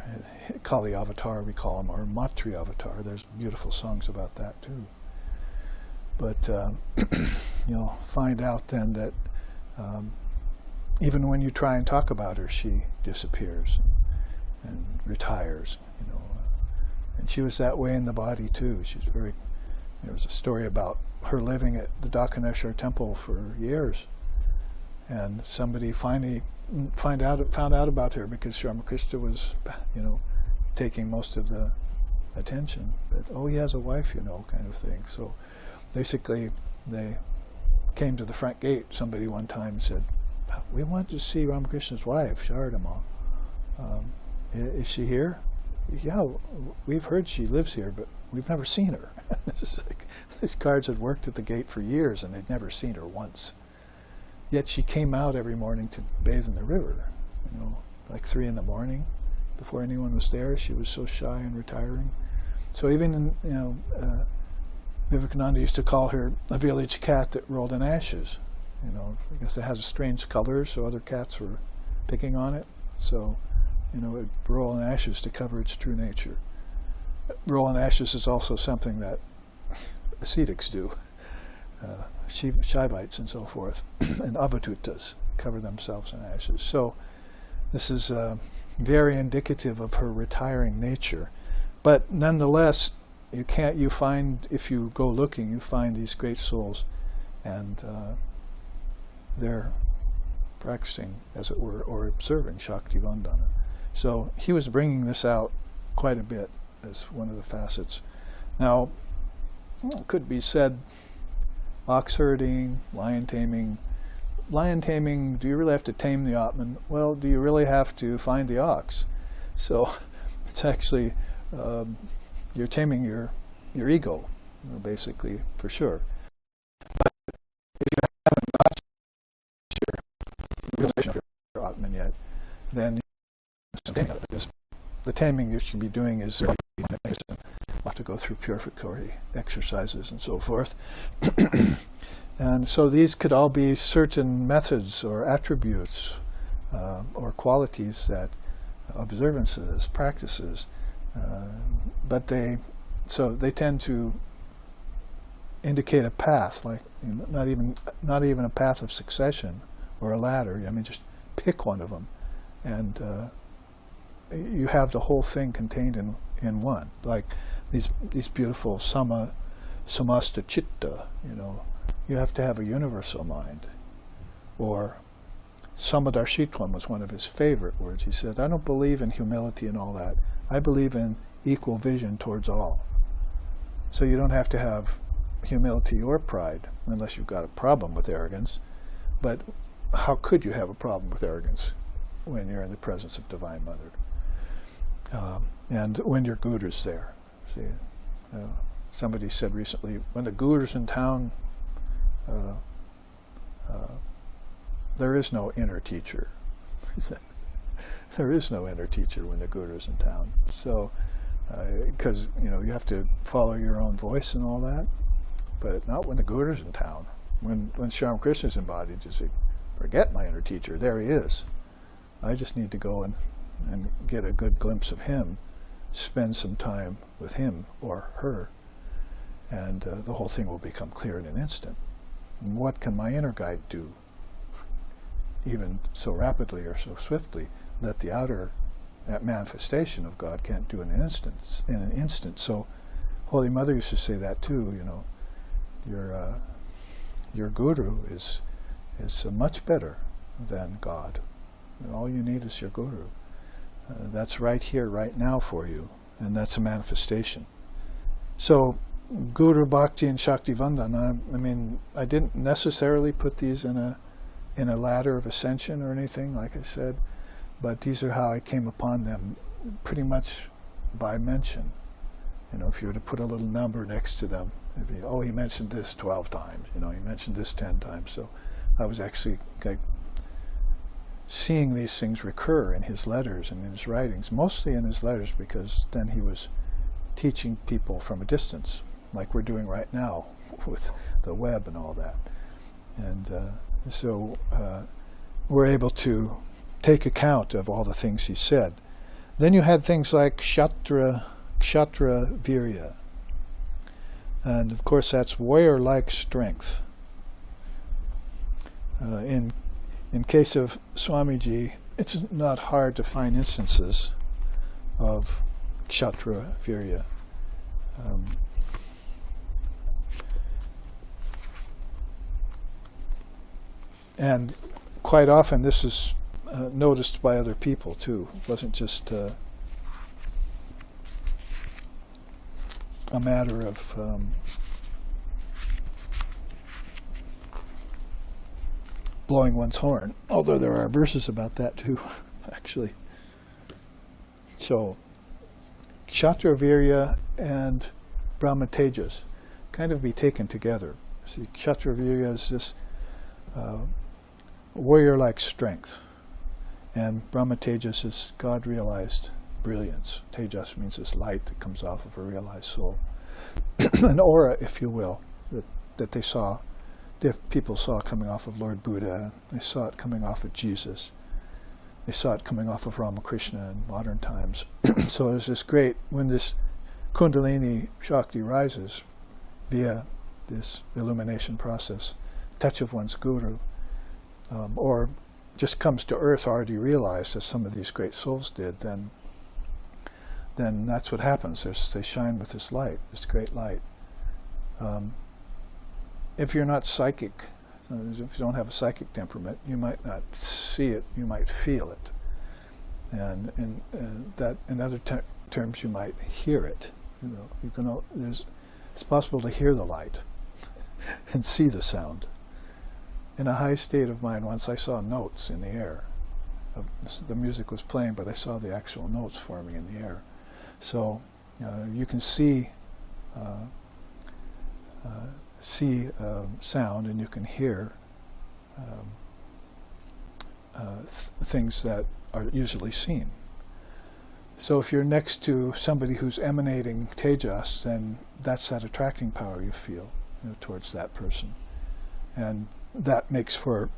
Kali Avatar, we call him, or Matri Avatar. There's beautiful songs about that too. But you'll find out then that even when you try and talk about her, she disappears and retires. And she was that way in the body too. She's very. There was a story about her living at the Dakaneshwar temple for years, and somebody finally found out about her because Sri Ramakrishna was, taking most of the attention. But oh, he has a wife, kind of thing. So basically, they came to the front gate. Somebody one time said, "We want to see Ramakrishna's wife, Sharadama. Is she here?" "Yeah, we've heard she lives here, but we've never seen her." These guards had worked at the gate for years, and they'd never seen her once. Yet she came out every morning to bathe in the river, like 3 a.m, before anyone was there. She was so shy and retiring. So even Vivekananda used to call her a village cat that rolled in ashes. I guess it has a strange color, so other cats were picking on it. So, it would roll in ashes to cover its true nature. Roll in ashes is also something that ascetics do. Shaivites and so forth, and avatutas cover themselves in ashes. So this is very indicative of her retiring nature. But nonetheless, if you go looking, you find these great souls, and they're practicing, as it were, or observing Shakti Vandana. So he was bringing this out quite a bit as one of the facets. Now, it could be said, ox herding, lion taming. Lion taming, do you really have to tame the Atman? Well, do you really have to find the ox? So it's actually, you're taming your ego, basically, for sure. But if you haven't got your realization of your Atman yet, then the taming you should be doing is have to go through purificatory exercises and so forth. And so these could all be certain methods or attributes or qualities that observances, practices, but they tend to indicate a path, like not even a path of succession or a ladder. Just pick one of them, and you have the whole thing contained in one. Like these beautiful samasta chitta, you have to have a universal mind. Or samadarshitvam was one of his favorite words. He said, I don't believe in humility and all that. I believe in equal vision towards all. So you don't have to have humility or pride unless you've got a problem with arrogance. But how could you have a problem with arrogance when you're in the presence of Divine Mother? And when your Guru's there. See, somebody said recently, when the Guru's in town, there is no inner teacher. There is no inner teacher when the Guru's in town. So, because you have to follow your own voice and all that, but not when the Guru's in town. When Sri Ramakrishna's embodied, you say, forget my inner teacher. There he is. I just need to go and get a good glimpse of him, spend some time with him or her, and the whole thing will become clear in an instant. And what can my inner guide do, even so rapidly or so swiftly, that the outer manifestation of God can't do in an instant? So Holy Mother used to say that too. Your Guru is much better than God. All you need is your Guru. That's right here, right now for you, and that's a manifestation. So, Guru Bhakti and Shakti Vandana, I didn't necessarily put these in a ladder of ascension or anything, like I said, but these are how I came upon them, pretty much by mention. If you were to put a little number next to them, it'd be, he mentioned this 12 times, he mentioned this 10 times. So I was actually seeing these things recur in his letters and in his writings, mostly in his letters, because then he was teaching people from a distance, like we're doing right now with the web and all that. And so we're able to take account of all the things he said. Then you had things like Kshatriya Virya. And of course that's warrior-like strength. In case of Swamiji, it's not hard to find instances of Kshatriya Virya. And quite often this is noticed by other people too. It wasn't just a matter of blowing one's horn, although there are verses about that too, actually. So, Kshatriya Virya and Brahma Tejas kind of be taken together. See, Kshatriya Virya is this warrior-like strength, and Brahma Tejas is God-realized brilliance. Tejas means this light that comes off of a realized soul. An aura, if you will, that they saw, people saw coming off of Lord Buddha. They saw it coming off of Jesus. They saw it coming off of Ramakrishna in modern times. So there's this great, when this Kundalini Shakti rises via this illumination process, touch of one's guru, or just comes to earth already realized, as some of these great souls did, then that's what happens. They shine with this light, this great light. If you're not psychic, if you don't have a psychic temperament, you might not see it, you might feel it. And that, in other terms, you might hear it. It's possible to hear the light and see the sound. In a high state of mind, once I saw notes in the air. The music was playing, but I saw the actual notes forming in the air. So you can see sound, and you can hear things that are usually seen. So if you're next to somebody who's emanating tejas, then that's that attracting power you feel towards that person. And that makes for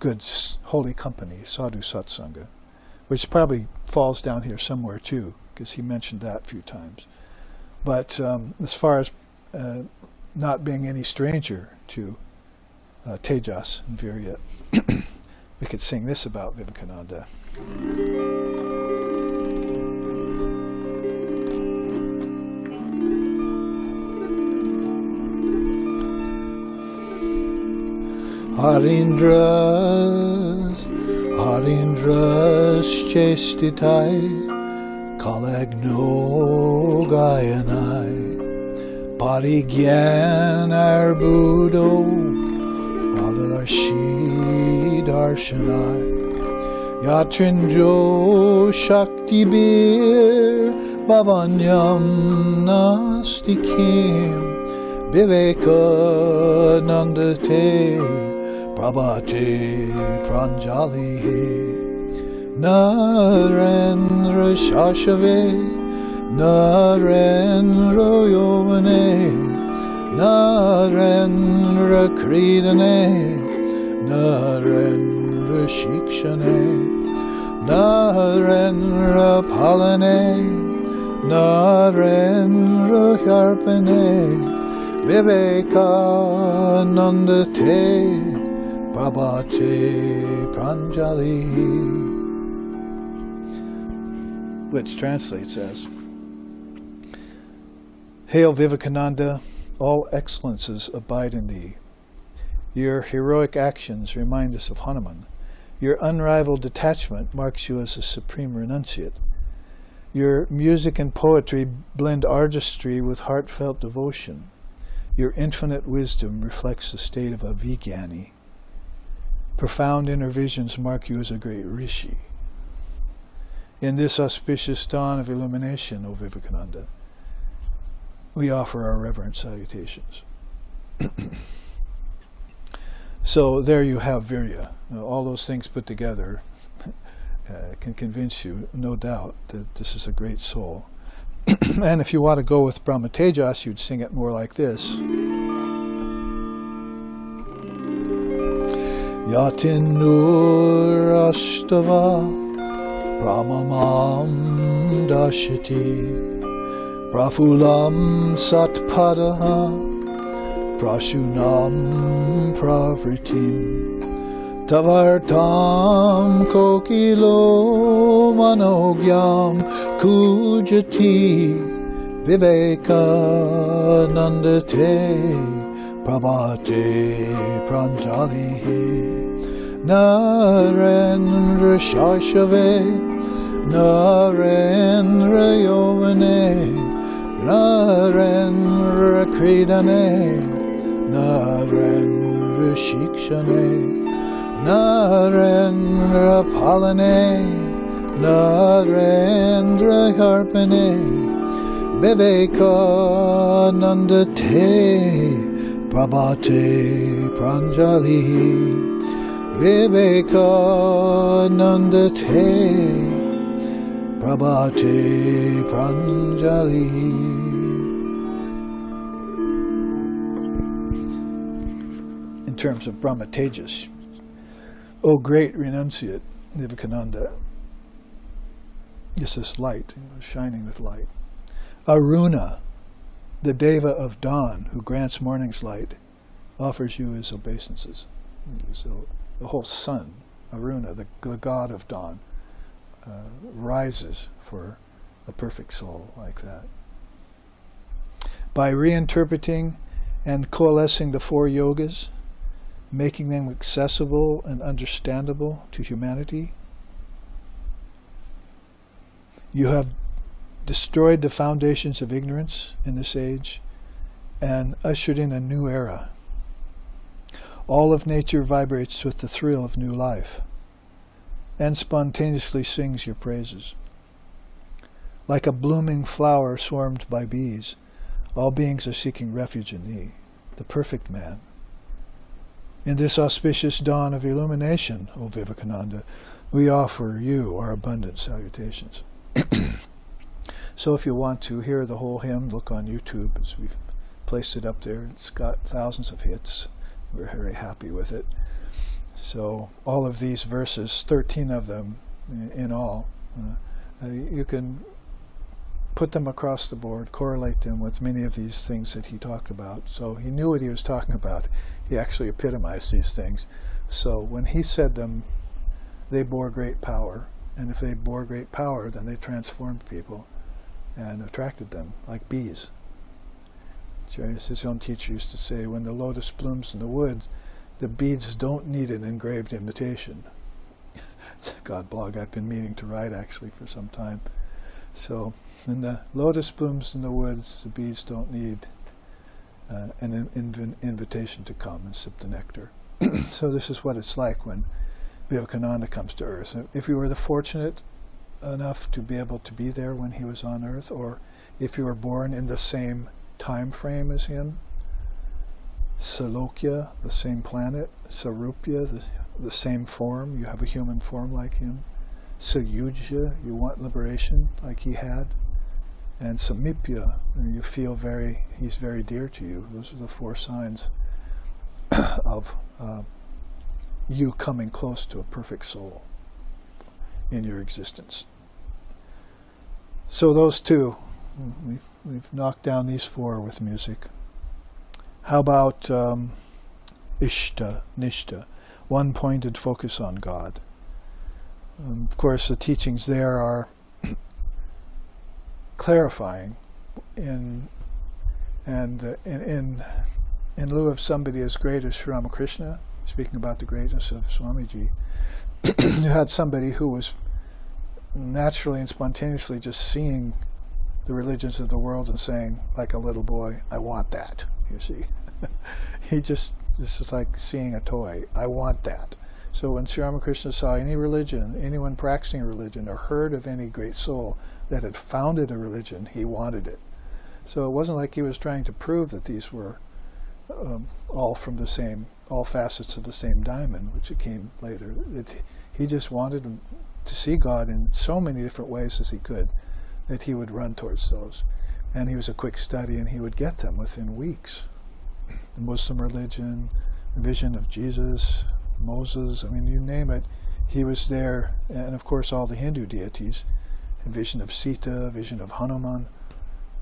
good holy company, sadhu satsanga, which probably falls down here somewhere too, because he mentioned that a few times. But as far as not being any stranger to tejas and virya, we could sing this about Vivekananda. Harindras chestitai kalagno gayanai parigyan arbudo vadarashi darshanai yatrinjo shakti bir bhavanyam nastikim vivekanandate Prabhati Pranjali Narendra Shashave Narendra Yomane Narendra Kridane Narendra Shikshane Narendra Palane Narendra Hyarpane Vivekananda Te Prabhati Pranjali, which translates as, Hail Vivekananda, all excellences abide in thee. Your heroic actions remind us of Hanuman. Your unrivaled detachment marks you as a supreme renunciate. Your music and poetry blend artistry with heartfelt devotion. Your infinite wisdom reflects the state of a Vijnani. Profound inner visions mark you as a great rishi. In this auspicious dawn of illumination, O Vivekananda, we offer our reverent salutations. So there you have Virya. All those things put together can convince you, no doubt, that this is a great soul. And if you want to go with Brahma Tejas, you'd sing it more like this. Yatinur ashtava brahmamam dashati prafulam satpadaha prashunam pravritim tavartam kokilo manogyam kujati vivekanandate prabhate pranjalihi narendra shashave narendra yovane narendra kridane narendra shikshane narendra palane narendra harpane vivekanandate prabhate pranjalihi vivekanandate prabhate pranjalihi. In terms of Brahma Tejas, O great renunciate Vivekananda, this is light, shining with light. Aruna, the Deva of dawn, who grants morning's light, offers you his obeisances. So the whole sun, Aruna, the god of dawn, rises for a perfect soul like that. By reinterpreting and coalescing the four yogas, making them accessible and understandable to humanity, you have destroyed the foundations of ignorance in this age and ushered in a new era. All of nature vibrates with the thrill of new life and spontaneously sings your praises. Like a blooming flower swarmed by bees, all beings are seeking refuge in thee, the perfect man. In this auspicious dawn of illumination, O Vivekananda, we offer you our abundant salutations. So if you want to hear the whole hymn, look on YouTube, as we've placed it up there. It's got thousands of hits. We're very happy with it. So all of these verses, 13 of them in all, you can put them across the board, correlate them with many of these things that he talked about. So he knew what he was talking about. He actually epitomized these things. So when he said them, they bore great power. And if they bore great power, then they transformed people and attracted them, like bees. So his own teacher used to say, when the lotus blooms in the wood, the bees don't need an engraved invitation. It's a God blog I've been meaning to write actually for some time. So when the lotus blooms in the woods, the bees don't need an invitation to come and sip the nectar. So this is what it's like when Vivekananda comes to earth. If you were fortunate enough to be able to be there when he was on earth, or if you were born in the same time frame as him, Salokya, the same planet, Sarupya, the same form, you have a human form like him, Sayujya, you want liberation like he had, and Samipya, you feel he's very dear to you. Those are the four signs of you coming close to a perfect soul in your existence. So those two, we've knocked down these four with music. How about Ishta, Nishta, one-pointed focus on God? Of course, the teachings there are clarifying in lieu of somebody as great as Sri Ramakrishna, speaking about the greatness of Swamiji, you had somebody who was naturally and spontaneously just seeing the religions of the world and saying, like a little boy, I want that, you see. This is like seeing a toy. I want that. So when Sri Ramakrishna saw any religion, anyone practicing a religion, or heard of any great soul that had founded a religion, he wanted it. So it wasn't like he was trying to prove that these were all from the same, all facets of the same diamond, which it came later. He just wanted to see God in so many different ways as he could, that he would run towards those. And he was a quick study, and he would get them within weeks. The Muslim religion, the vision of Jesus, Moses, I mean, you name it, he was there. And of course all the Hindu deities, a vision of Sita, a vision of Hanuman.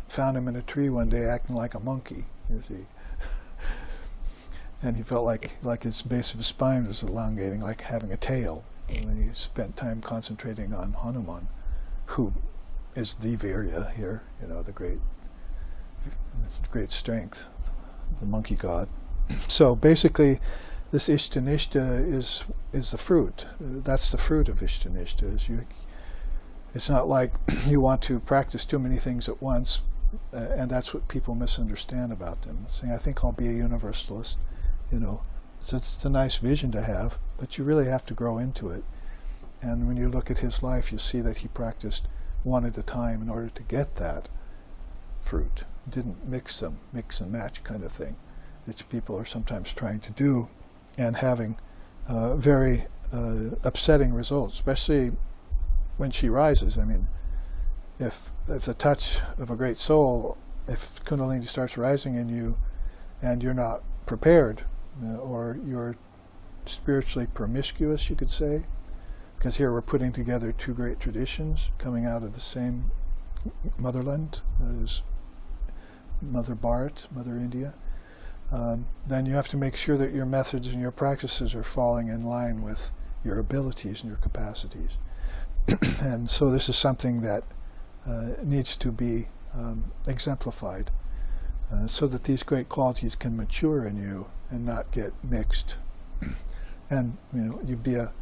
Found him in a tree one day acting like a monkey, you see. And he felt like his base of his spine was elongating, like having a tail. And then he spent time concentrating on Hanuman, who is the Virya here, the great strength, the monkey god. So basically, this Ishtanishta is the fruit. That's the fruit of Ishtanishta. It's not like you want to practice too many things at once, and that's what people misunderstand about them. Saying, I think I'll be a universalist, So it's a nice vision to have, but you really have to grow into it. And when you look at his life, you see that he practiced one at a time in order to get that fruit. He didn't mix and match kind of thing, which people are sometimes trying to do, and having very upsetting results, especially when she rises. I mean, if the touch of a great soul, if Kundalini starts rising in you, and you're not prepared, or you're spiritually promiscuous, you could say, because here we're putting together two great traditions coming out of the same motherland, that is Mother Bharat, Mother India, then you have to make sure that your methods and your practices are falling in line with your abilities and your capacities. And so this is something that needs to be exemplified, so that these great qualities can mature in you and not get mixed. And you'd be a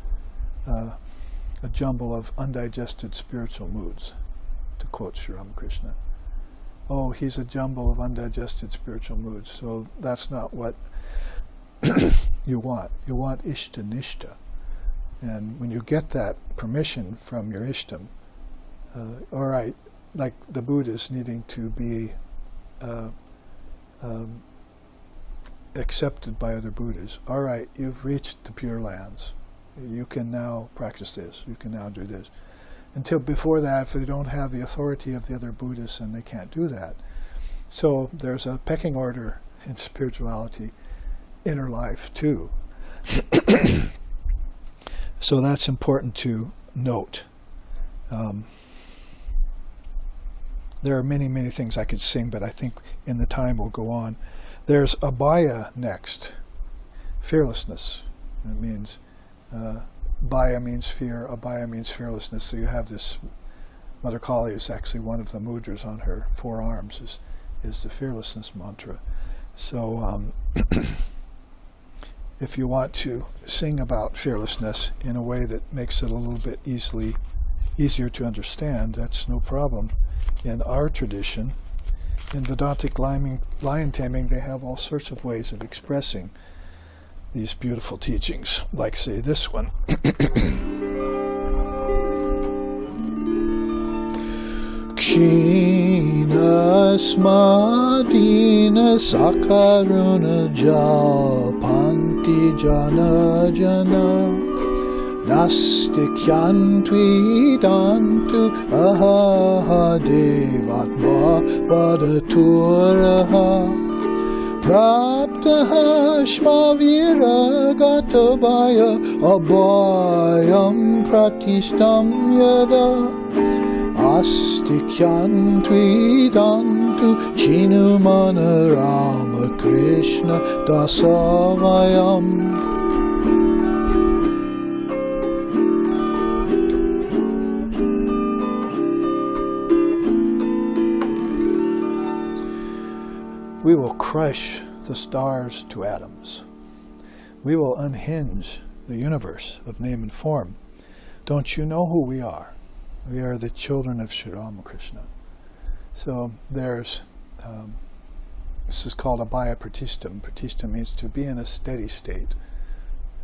jumble of undigested spiritual moods, to quote Sri Ramakrishna. Oh, he's a jumble of undigested spiritual moods. So that's not what you want. You want Ishtanishta. And when you get that permission from your Ishtam, all right, like the Buddhas needing to be accepted by other Buddhas. All right, you've reached the Pure Lands. You can now practice this. You can now do this. Until before that, if they don't have the authority of the other Buddhists, and they can't do that. So there's a pecking order in spirituality, inner life too. So that's important to note. There are many, many things I could sing, but I think in the time we'll go on. There's abhaya next, fearlessness. It means, bhaya means fear, abhaya means fearlessness. So you have this, Mother Kali is actually one of the mudras on her forearms, is the fearlessness mantra. So if you want to sing about fearlessness in a way that makes it a little bit easier to understand, that's no problem. In our tradition, in Vedantic lion taming, they have all sorts of ways of expressing these beautiful teachings, like, say, this one. Kshina smadina sakaruna jalpanti jana jana Nastikyantvidantu aha devatma vadaturaha praptaha shmaviragatabhaya abhayam pratistam yada astikyantvidantu chinumana rama krishna dasavayam. We will crush the stars to atoms. We will unhinge the universe of name and form. Don't you know who we are? We are the children of Sri Ramakrishna. So there's, this is called abhaya pratistam. Pratistam means to be in a steady state.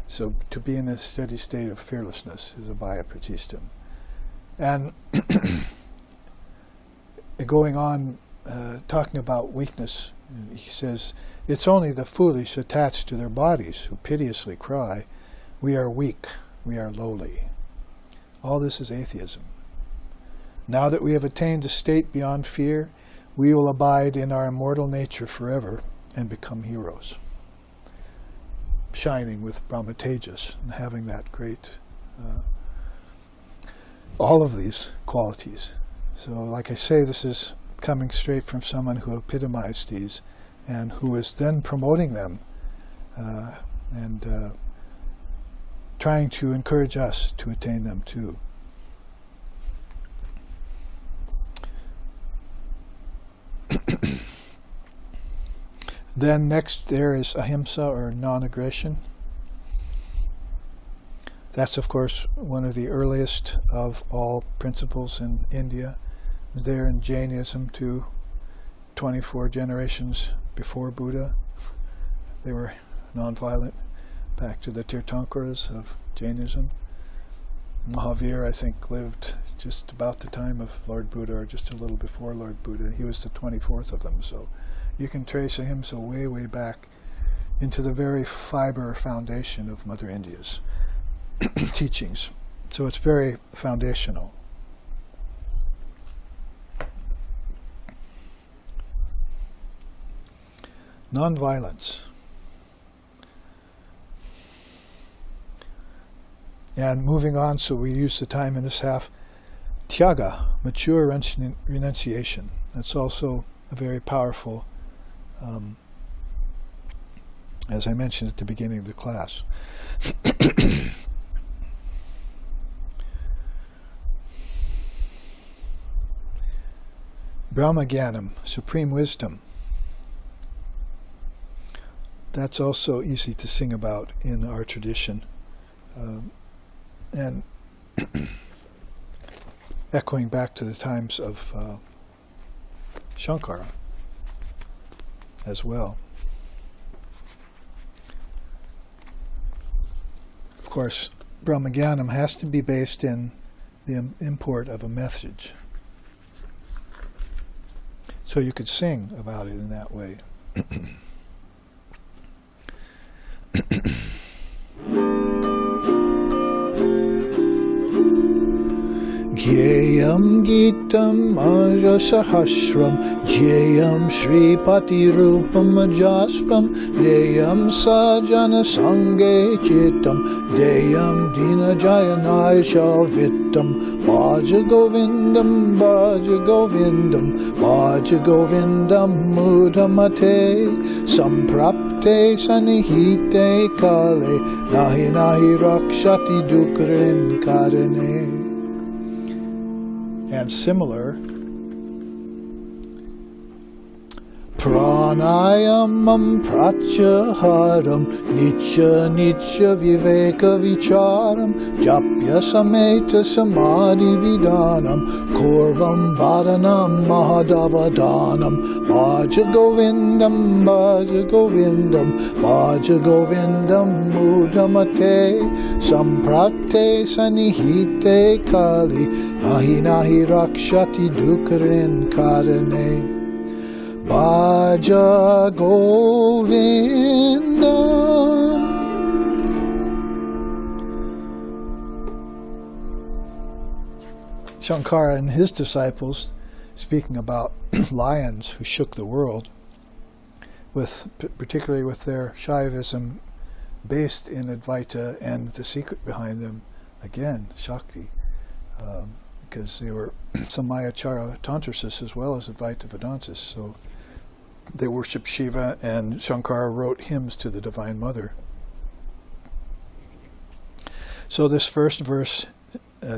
So to be in a steady state of fearlessness is abhaya pratistam. And going on talking about weakness, he says, "It's only the foolish attached to their bodies who piteously cry, 'We are weak, we are lowly.' All this is atheism. Now that we have attained a state beyond fear, we will abide in our immortal nature forever and become heroes." Shining with Brahma-tejas and having that great, all of these qualities. So like I say, this is coming straight from someone who epitomized these and who is then promoting them and trying to encourage us to attain them too. Then next there is ahimsa, or non-aggression. That's of course one of the earliest of all principles in India. It's there in Jainism too, 24 generations before Buddha. They were non-violent, back to the Tirthankaras of Jainism. Mahavir, I think, lived just about the time of Lord Buddha, or just a little before Lord Buddha. He was the 24th of them, so you can trace ahimsa way, way back into the very fiber foundation of Mother India's teachings. So it's very foundational. Non-violence. And moving on, so we use the time in this half, tyaga, mature renunciation. That's also a very powerful, as I mentioned at the beginning of the class. Brahma-gyanam, supreme wisdom. That's also easy to sing about in our tradition. And echoing back to the times of Shankara as well. Of course, Brahma-gyanam has to be based in the import of a message. So you could sing about it in that way. Jyayam Gitam Arasahasram Jyayam Shripati Rupam Ajasram Jyayam Sajana Sange Chitam Jyayam Dina Jayanai Shavitam Bhaja Govindam Bhaja Govindam Bhaja Govindam Mudhamate Samprapte Sanihite Kale Nahi Nahi Rakshati Dukrin Karane. And similar, Pranayamam Pratyaharam Nitya Nitya Viveka Vicharam Japya Sameta Samadhi Vidanam Korvam Varanam Mahadavadanam Bhaja Govindam Bhaja Govindam Bhaja Govindam Mudhamate Samprakte Sanihite Kali Nahi Nahi Rakshati Dukrin Karane. Bhaja Govindam. Shankara and his disciples, speaking about lions who shook the world, particularly with their Shaivism based in Advaita and the secret behind them, again, Shakti, because they were Samayachara Tantrasists as well as Advaita Vedantists, so they worship Shiva, and Shankara wrote hymns to the Divine Mother. So this first verse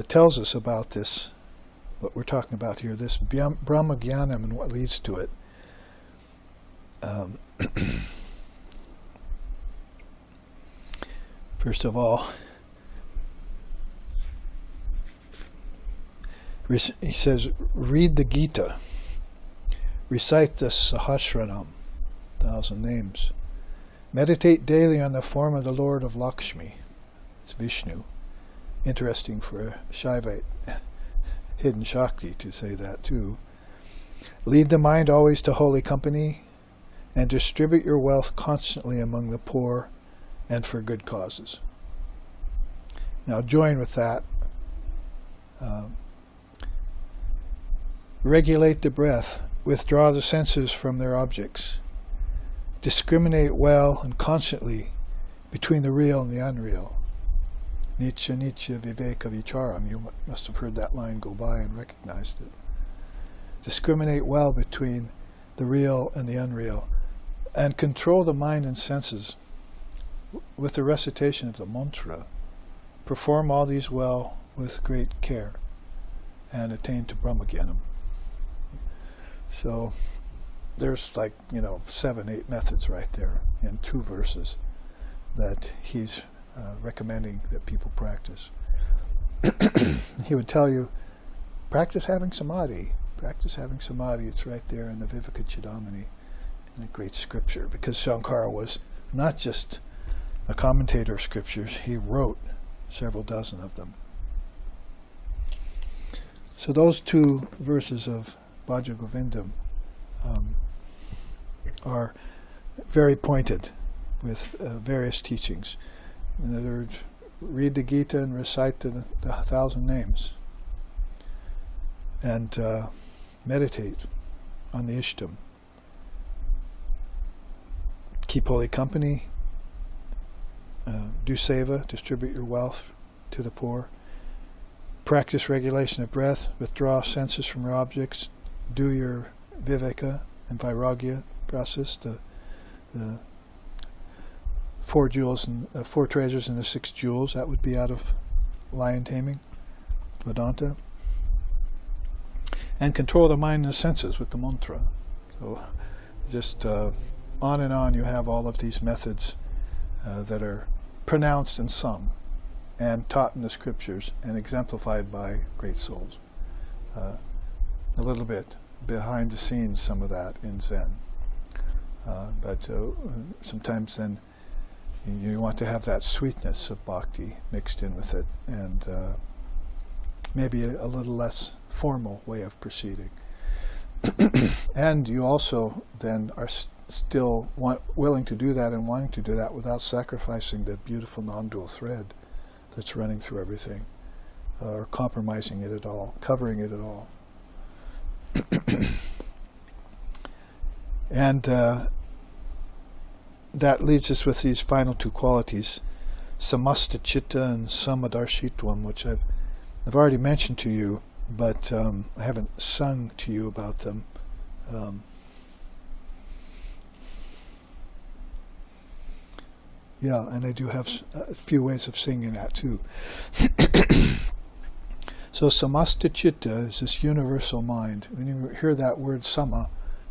tells us about this, what we're talking about here, this Brahma-gyanam and what leads to it. First of all, he says, read the Gita. Recite the Sahasranam, 1,000 names. Meditate daily on the form of the Lord of Lakshmi. It's Vishnu. Interesting for a Shaivite hidden Shakti to say that too. Lead the mind always to holy company, and distribute your wealth constantly among the poor and for good causes. Now join with that. Regulate the breath. Withdraw the senses from their objects. Discriminate well and constantly between the real and the unreal. Nitya nitya viveka vicharam. You must have heard that line go by and recognized it. Discriminate well between the real and the unreal, and control the mind and senses with the recitation of the mantra. Perform all these well with great care, and attain to Brahmagyanam. So there's 7, 8 methods right there in 2 verses that he's recommending that people practice. He would tell you, practice having samadhi. Practice having samadhi. It's right there in the Viveka Chudamani, in a great scripture, because Shankara was not just a commentator of scriptures, he wrote several dozen of them. So those 2 verses of Bhaja Govindam are very pointed with various teachings. In other words, read the Gita and recite the 1,000 names, and meditate on the Ishtam. Keep holy company, do seva, distribute your wealth to the poor, practice regulation of breath, withdraw senses from your objects, do your viveka and vairagya process, the 4 jewels and 4 treasures and the 6 jewels. That would be out of lion taming, Vedanta. And control the mind and the senses with the mantra. So just on and on you have all of these methods that are pronounced and sung and taught in the scriptures and exemplified by great souls. A little bit behind the scenes, some of that in Zen. But sometimes then you want to have that sweetness of bhakti mixed in with it, and maybe a little less formal way of proceeding. And you also then are still willing to do that and wanting to do that without sacrificing the beautiful non-dual thread that's running through everything, or compromising it at all, covering it at all. And that leads us with these final 2 qualities, samasta chitta and samadarshitvam, which I've already mentioned to you, but I haven't sung to you about them. Yeah, and I do have a few ways of singing that too. So samasta chitta is this universal mind. When you hear that word sama,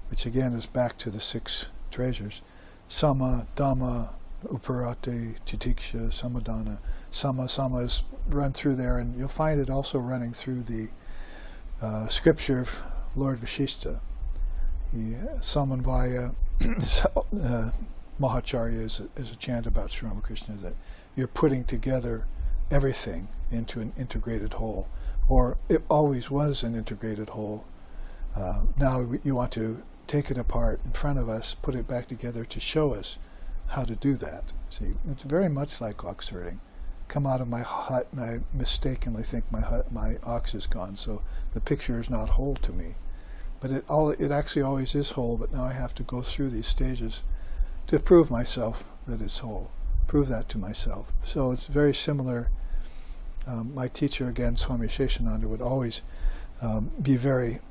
which again is back to the 6 treasures, sama, dhamma, uparate, titiksha, samadana. Sama is run through there, and you'll find it also running through the scripture of Lord Vashishta. Samanvaya Mahacharya is a chant about Sri Ramakrishna, that you're putting together everything into an integrated whole, or it always was an integrated whole. Now you want to take it apart in front of us, put it back together to show us how to do that. See, it's very much like ox herding. Come out of my hut and I mistakenly think my ox is gone, so the picture is not whole to me. But it actually always is whole, but now I have to go through these stages to prove myself that it's whole, prove that to myself. So it's very similar. My teacher, again, Swami Sheshananda, would always be very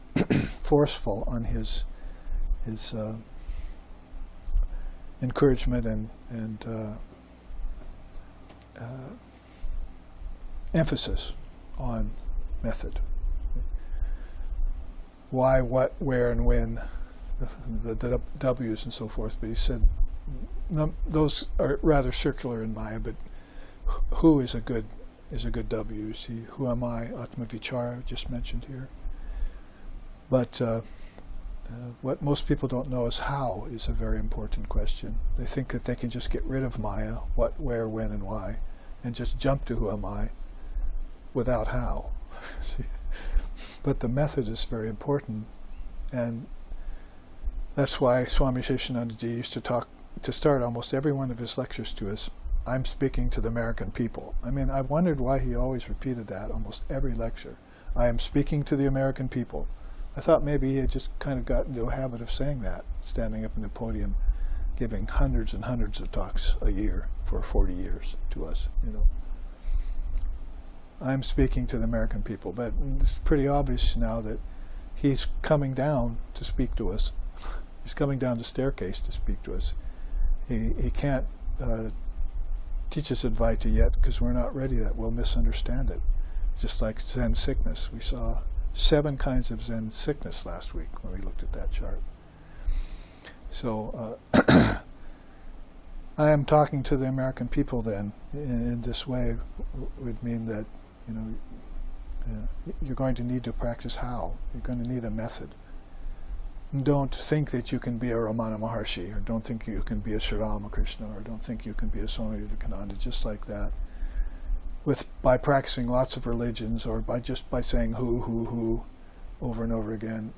forceful on his encouragement and emphasis on method. Why, what, where, and when, the W's and so forth. But he said those are rather circular in Maya, but who is a good W. See, who am I? Atma Vichara, just mentioned here. But what most people don't know is how is a very important question. They think that they can just get rid of Maya, what, where, when, and why, and just jump to who am I without how. But the method is very important, And that's why Swami Seshanandaji used to start almost every one of his lectures to us, I'm speaking to the American people. I mean, I wondered why he always repeated that almost every lecture. I am speaking to the American people. I thought maybe he had just kind of gotten into a habit of saying that, standing up in the podium, giving hundreds and hundreds of talks a year for 40 years to us, you know. I'm speaking to the American people, but it's pretty obvious now that he's coming down to speak to us. He's coming down the staircase to speak to us. He can't teach us Advaita yet because we're not ready yet. We'll misunderstand it. Just like Zen sickness. We saw 7 kinds of Zen sickness last week when we looked at that chart. So I am talking to the American people then in this way would mean that, you know, you're going to need to practice how. You're going to need a method. Don't think that you can be a Ramana Maharshi, or don't think you can be a Sri Ramakrishna, or don't think you can be a Swami Vivekananda just like that. By practicing lots of religions, or by saying who over and over again,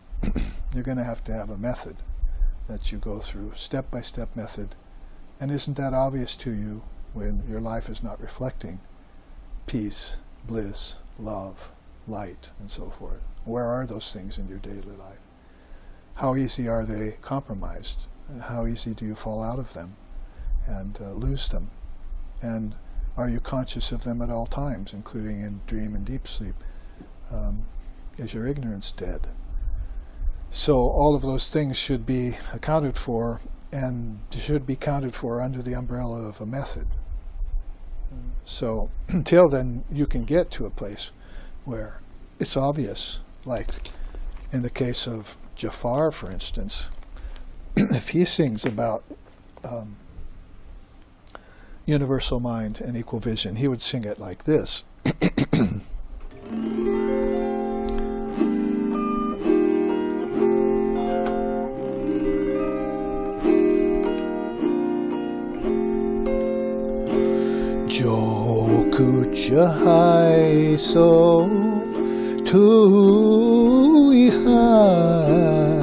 you're going to have a method that you go through, step-by-step method. And isn't that obvious to you when your life is not reflecting peace, bliss, love, light, and so forth? Where are those things in your daily life? How easy are they compromised? How easy do you fall out of them and lose them? And are you conscious of them at all times, including in dream and deep sleep? Is your ignorance dead? So all of those things should be accounted for, and should be accounted for under the umbrella of a method. So until then, you can get to a place where it's obvious, like in the case of Jafar, for instance, if he sings about universal mind and equal vision, he would sing it like this. Jokucha hai so tu hai,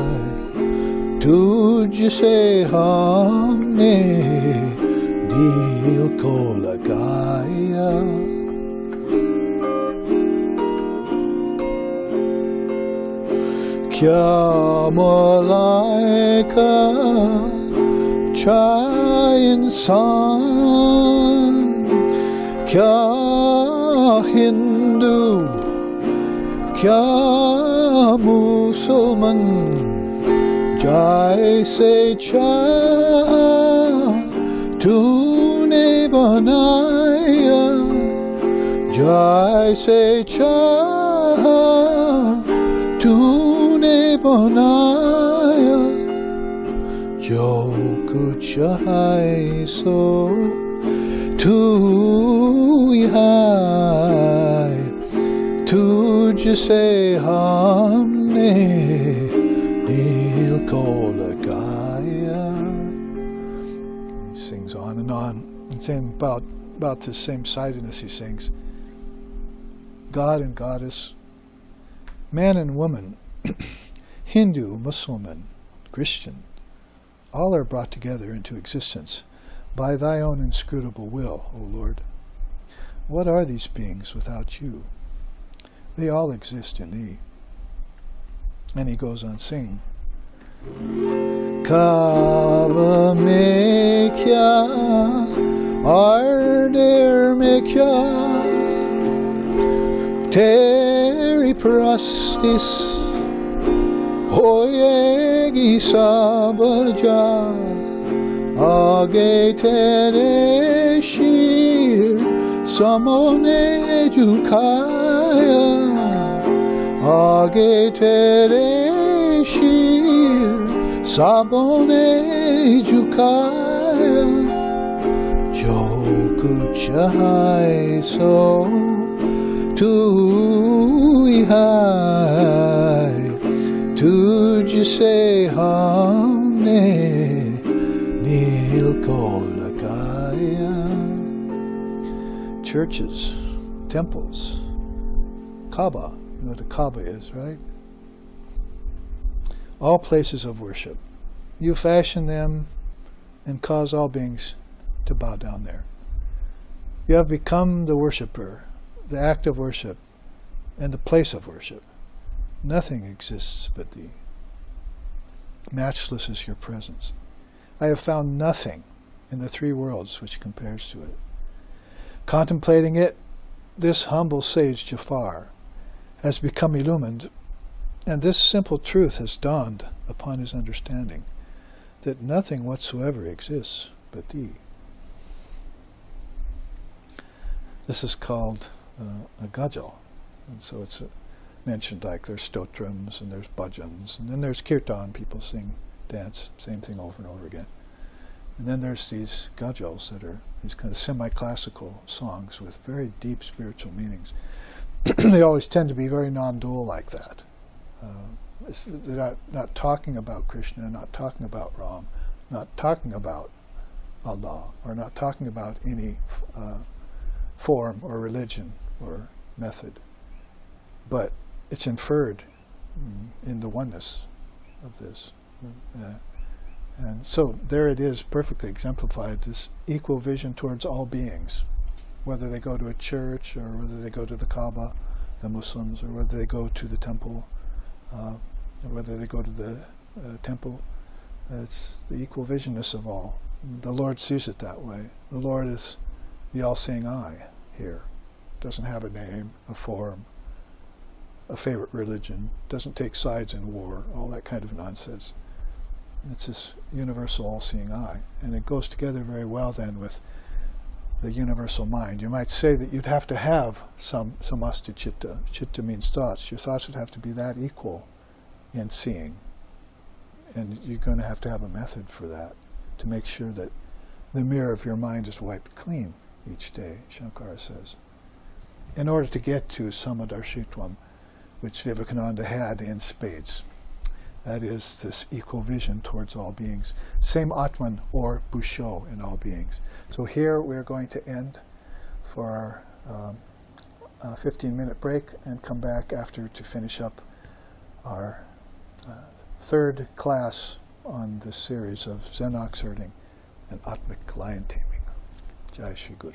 tujhse humne dil ko lagaya. Kya malaika cha insan, kya Hindu, kya Musalman, jaise cha तूने बनाया, जैसे चाहा तूने बनाया, जो कुछ है सो तू ही है, तुझसे हमने दिल को लगाया. He sings on and on. And saying about the same sidedness he sings. God and goddess, man and woman, Hindu, Muslim, Christian, all are brought together into existence by thy own inscrutable will, O Lord. What are these beings without you? They all exist in thee. And he goes on singing. Kava me kya, arder me kya, teri prastis, hoyegi sabaja, age tere shir, samone jukaya, age tere shir, sabone jukaya, jo kuch hai so tu hi hai, tujhse humne dil ko lagaya. Churches, temples, Kaaba, you know what the Kaaba is, right? all places of worship. You fashion them and cause all beings to bow down there. You have become the worshipper, the act of worship, and the place of worship. Nothing exists but thee. Matchless is your presence. I have found nothing in the three worlds which compares to it. Contemplating it, this humble sage Jafar has become illumined, and this simple truth has dawned upon his understanding, that nothing whatsoever exists but thee. This is called a ghazal, and so it's mentioned like there's stotrams and there's bhajans, and then there's kirtan, people sing, dance, same thing over and over again. And then there's these ghazals that are these kind of semi-classical songs with very deep spiritual meanings. They always tend to be very non-dual like that. They're not talking about Krishna, not talking about Ram, not talking about Allah, or not talking about any form or religion or method. But it's inferred in the oneness of this. And so there it is, perfectly exemplified, this equal vision towards all beings, whether they go to a church or whether they go to the Kaaba, the Muslims, or whether they go to the temple, or whether they go to the temple. It's the equal visionness of all. The Lord sees it that way. The Lord is the all-seeing eye here. Doesn't have a name, a form, a favorite religion, doesn't take sides in war, all that kind of nonsense. It's this universal all-seeing eye. And it goes together very well then with the universal mind. You might say that you'd have to have some samasti chitta. Chitta means thoughts. Your thoughts would have to be that equal in seeing. And you're going to have a method for that, to make sure that the mirror of your mind is wiped clean each day, Shankara says. In order to get to Samadarshitvam, which Vivekananda had in spades. That is this equal vision towards all beings. Same Atman or Bussho in all beings. So here we're going to end for our 15-minute break and come back after to finish up our third class on this series of Zen ox herding and Atmic lion taming. Jai Shri Guru.